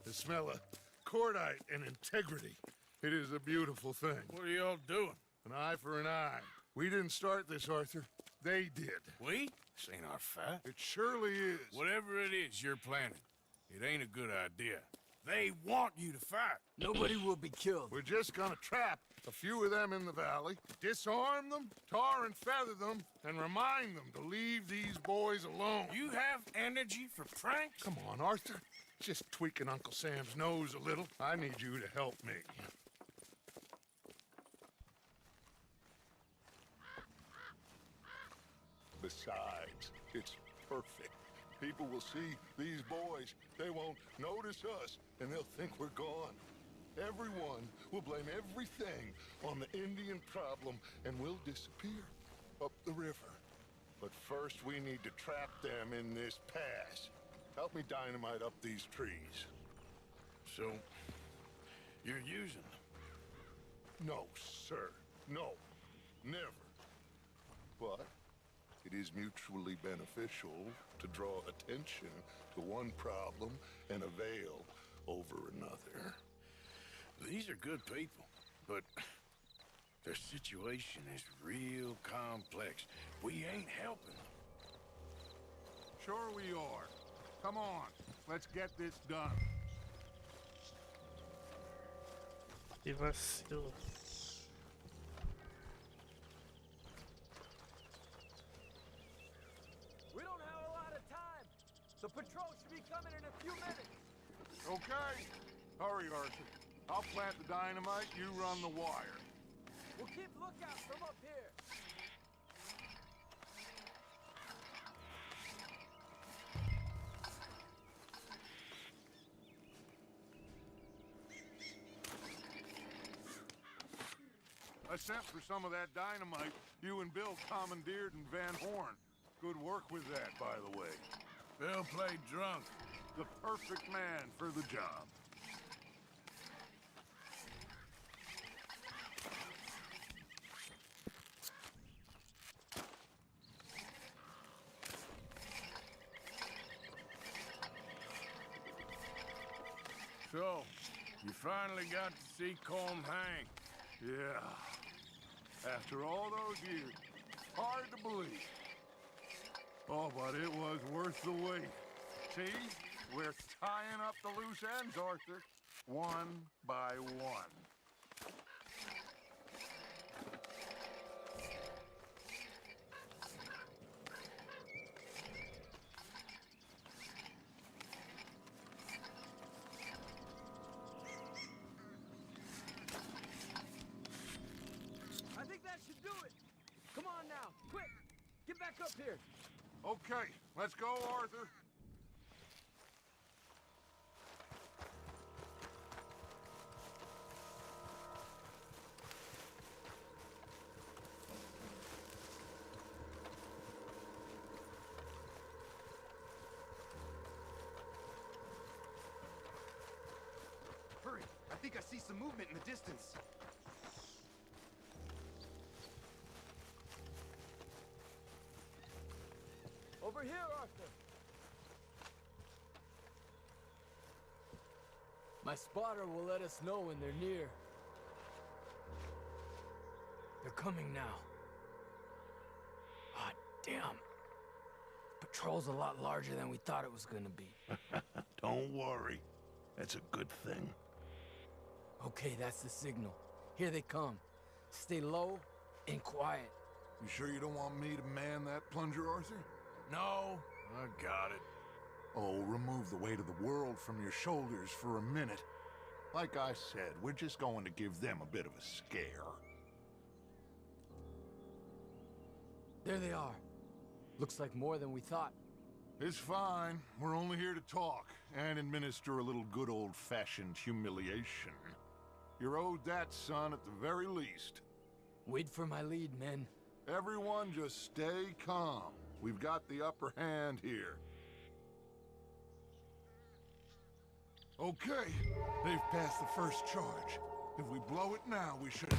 The smell of cordite and integrity. It is a beautiful thing. What are y'all doing? An eye for an eye. We didn't start this, Arthur. They did. We? This ain't our fight. It surely is. Whatever it is you're planning, it ain't a good idea. They want you to fight. Nobody will be killed. We're just gonna trap a few of them in the valley, disarm them, tar and feather them, and remind them to leave these boys alone. You have energy for pranks? Come on, Arthur. Just tweaking Uncle Sam's nose a little. I need you to help me. Besides, it's perfect. People will see these boys. They won't notice us, and they'll think we're gone. Everyone will blame everything on the Indian problem, and we'll disappear up the river. But first, we need to trap them in this pass. Help me dynamite up these trees. So, you're using them? No, sir. No. Never. But it is mutually beneficial to draw attention to one problem and avail over another. These are good people, but their situation is real complex. We ain't helping them. Sure we are. Come on, let's get this done. Que vacilo. We don't have a lot of time. The patrol should be coming in a few minutes. Okay. Hurry, Arthur. I'll plant the dynamite, you run the wire. We'll keep lookout from up here. I sent for some of that dynamite you and Bill commandeered in Van Horn. Good work with that, by the way. Bill played drunk. The perfect man for the job. So, you finally got to see Colm hang. Yeah. After all those years. Hard to believe. Oh, but it was worth the wait. See? We're tying up the loose ends, Arthur. One by one. I think that should do it. Come on now, quick. Get back up here. Okay, let's go, Arthur. Hurry, I think I see some movement in the distance. Over here, Arthur. My spotter will let us know when they're near. They're coming now. Ah, damn. Patrol's a lot larger than we thought it was gonna be. Don't worry. That's a good thing. Okay, that's the signal. Here they come. Stay low and quiet. You sure you don't want me to man that plunger, Arthur? No, I got it. Oh, remove the weight of the world from your shoulders for a minute. Like I said, we're just going to give them a bit of a scare. There they are. Looks like more than we thought. It's fine. We're only here to talk and administer a little good old-fashioned humiliation. You're owed that, son, at the very least. Wait for my lead, men. Everyone just stay calm. We've got the upper hand here. Okay, they've passed the first charge. If we blow it now, we should...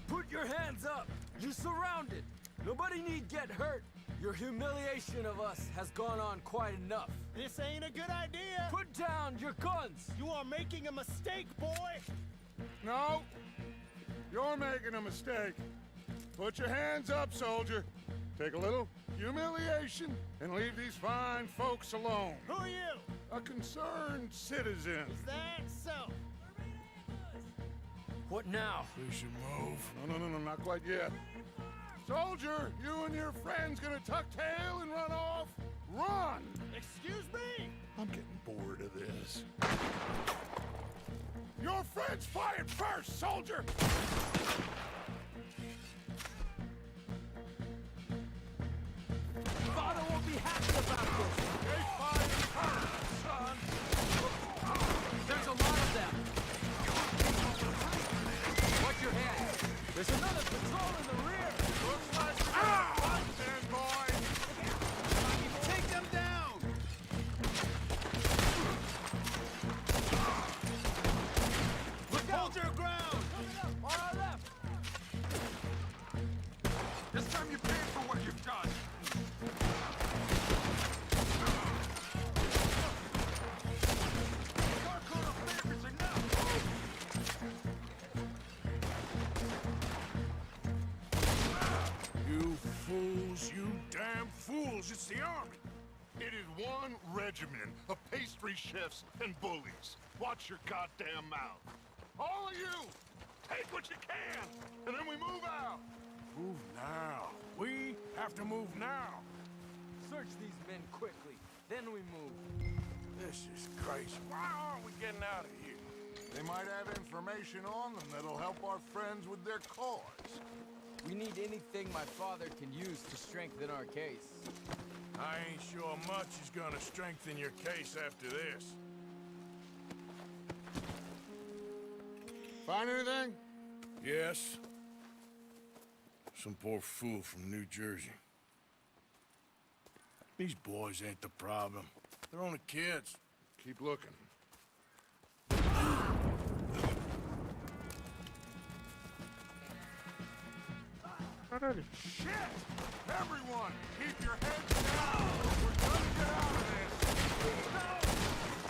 Put your hands up! You're surrounded! Nobody need get hurt! Your humiliation of us has gone on quite enough. This ain't a good idea! Put down your guns! You are making a mistake, boy! No! You're making a mistake. Put your hands up, soldier. Take a little humiliation and leave these fine folks alone. Who are you? A concerned citizen. Is that so? What now? We should move. No, not quite yet. Soldier, you and your friends gonna tuck tail and run off? Run! Excuse me? I'm getting bored of this. Your friends fired first, soldier! Father won't be happy about this! They fired first, son! There's a lot of them! Watch your head! There's another patrol in the rear! Looks like we got one, then, boy! Take them down! Look out! Hold your ground! On our left! This time you pay for what you've done. You fools, you damn fools! It's the army! It is one regiment of pastry chefs and bullies. Watch your goddamn mouth. All of you, take what you can, and then we move out. Move now. We have to move now. Search these men quickly, then we move. This is crazy. Why aren't we getting out of here? They might have information on them that'll help our friends with their cause. We need anything my father can use to strengthen our case. I ain't sure much is gonna strengthen your case after this. Find anything? Yes. Some poor fool from New Jersey. These boys ain't the problem. They're only kids. Keep looking. Shit! Everyone, keep your heads down! We're gonna get out of this!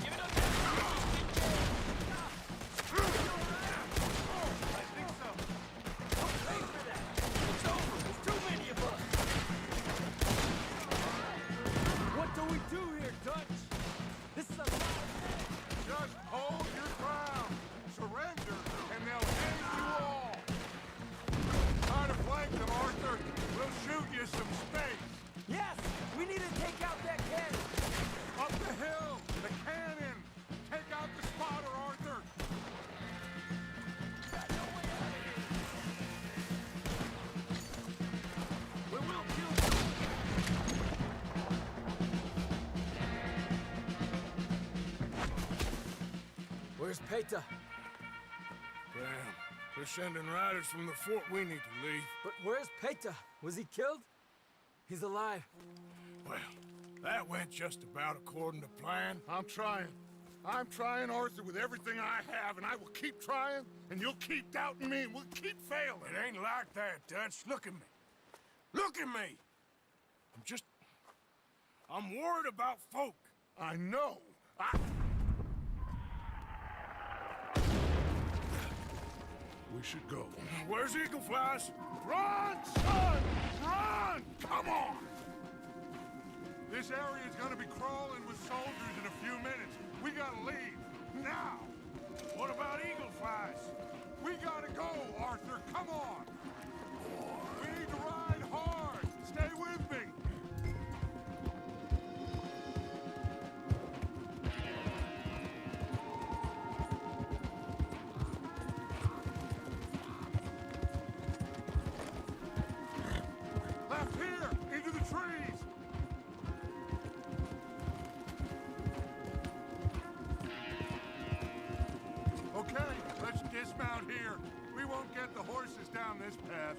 Give it up there! I think so. Pay for that! It's over! There's too many of us! What do we do here, Dutch? This is a lot of men! Just hold your ground! Surrender, and they'll end you all! Try to flank them, Arthur! We'll shoot you some space! Yes! We need to take out that cannon! Up the hill! The cannon! Take out the spotter, Arthur! Got no way out of here! We will kill you! Where's Peta? Damn. They're sending riders from the fort. We need to leave. But where's Peta? Was he killed? He's alive. Well, that went just about according to plan. I'm trying. I'm trying, Arthur, with everything I have, and I will keep trying, and you'll keep doubting me, and we'll keep failing. It ain't like that, Dutch. Look at me. Look at me! I'm worried about folk. I know. we should go. Where's Eagle Flies? Run, son! Run! Come on! This area is gonna be crawling with soldiers in a few minutes. We gotta leave. Now! What about Eagle Flies? We gotta go, Arthur. Come on! We need to ride hard. Stay with me. Left here, into the trees. Okay, let's dismount here. We won't get the horses down this path.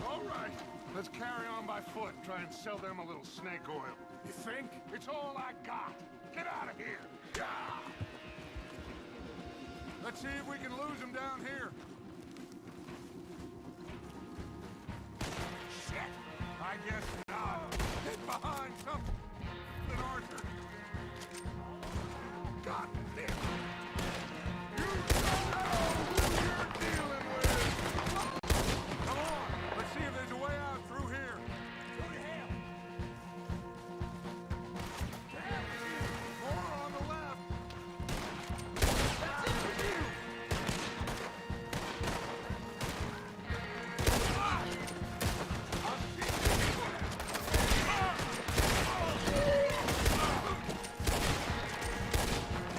All right, let's carry on by foot. Try and sell them a little snake oil. You think? It's all I got. Get out of here. Yeah! Let's see if we can lose them down here. Shit! I guess not. Get behind something, Arthur. God damn it. You don't know who you're dealing with. Come on, let's see if there's a way out through here. Through the hell. More on the left. That's it for you. I'll see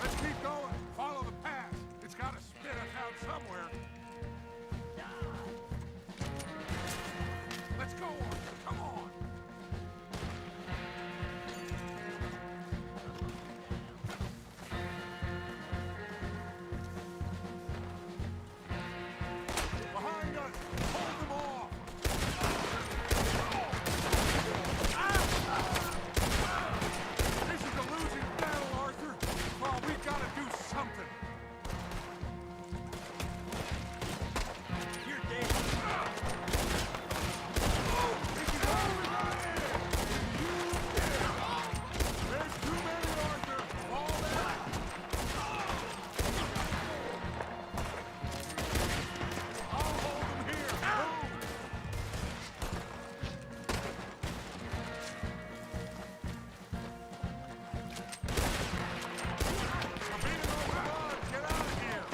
Let's keep going. Follow the path. It's got to spit us out somewhere. Let's go, Arthur. Come on. Behind us. Hold them off. This is a losing battle, Arthur. Oh, we gotta do something. You're dead. Oh, this is all we got here. There's too many, Arthur. All that. I'll hold them here. Move. We're being overrun. Get out of here.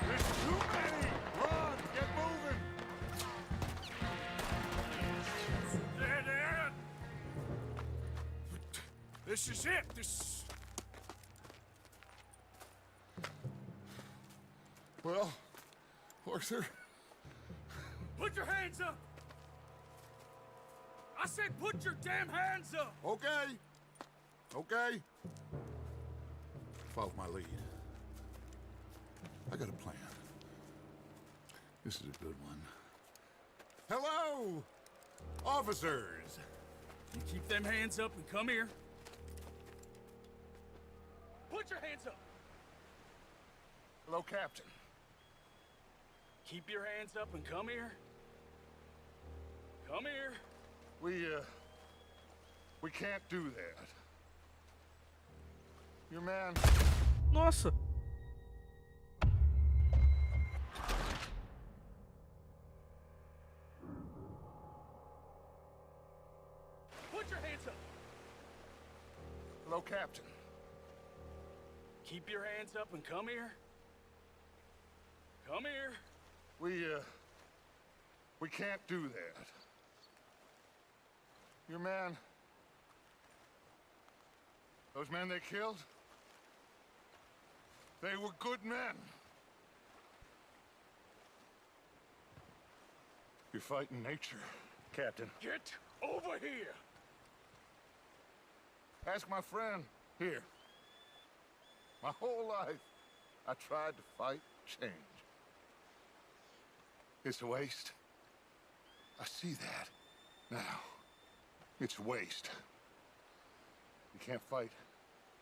There's too many. Run. Get moving. There. This is it. This... Well, Arthur, Put your hands up! I said put your damn hands up! okay. Okay. Follow my lead. I got a plan. This is a good one. Hello, officers. You keep them hands up and come here. Put your hands up! Hello, Captain. Keep your hands up and come here. Come here. We can't do that. Your man... Nossa! Put your hands up! Hello, Captain. Keep your hands up and come here. Come here. We can't do that. Your man... Those men they killed? They were good men. You're fighting nature, Captain. Get over here! Ask my friend here. My whole life, I tried to fight change. It's a waste. I see that now. It's waste. You can't fight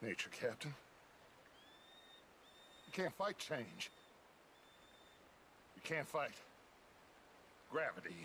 nature, Captain. You can't fight change. You can't fight gravity.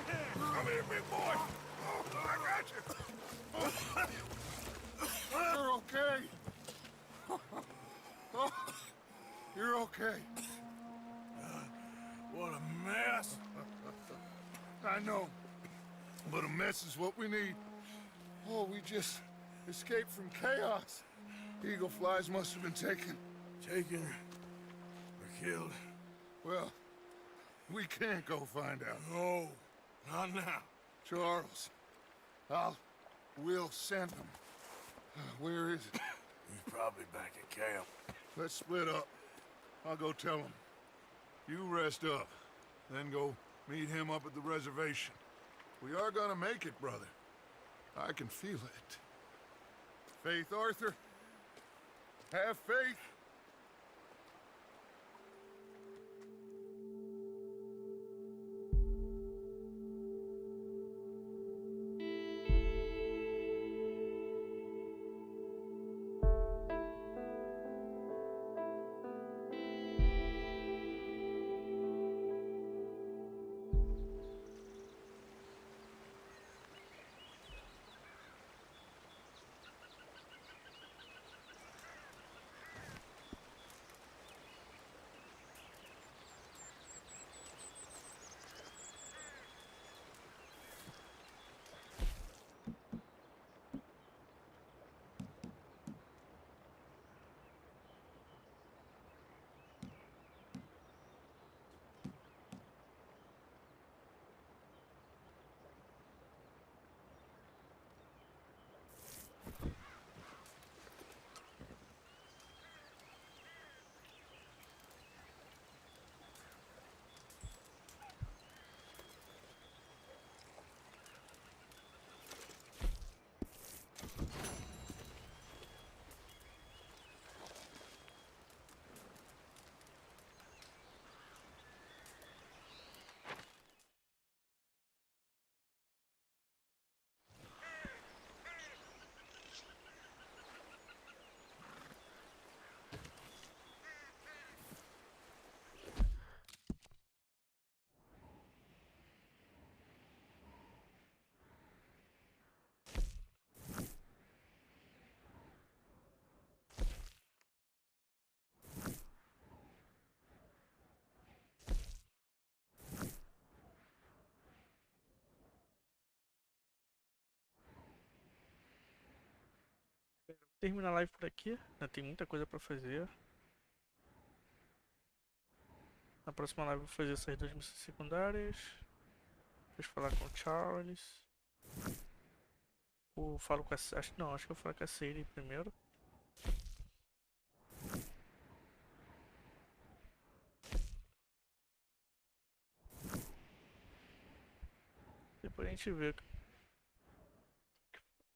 hand. Come here, big boy. Oh, I got you. You're okay. Oh, you're okay. What a mess. I know, but a mess is what we need. Oh, we just escaped from chaos. Eagle flies must have been taken. Taken or killed? Well, we can't go find out. No, not now. Charles, we'll send him. Where is he? He's probably back at camp. Let's split up. I'll go tell him. You rest up, then go meet him up at the reservation. We are gonna make it, brother. I can feel it. Faith, Arthur. Have faith. Termina a live por aqui, ainda tem muita coisa pra fazer. Na próxima live eu vou fazer essas duas missões secundárias. Depois falar com o Charles. Ou falo com a... acho que eu vou falar com a Sadie primeiro. Depois a gente vê.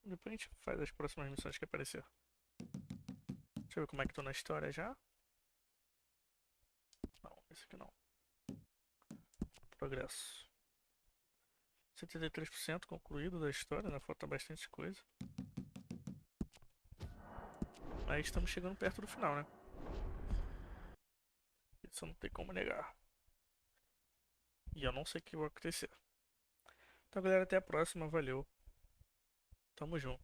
Depois a gente faz as próximas missões que aparecer. Deixa eu ver como é que tô na história já. Não, esse aqui não. Progresso. 73% concluído da história, né? Falta bastante coisa. Mas estamos chegando perto do final, né? Isso não tem como negar. E eu não sei o que vai acontecer. Então galera, até a próxima, valeu. Tamo junto.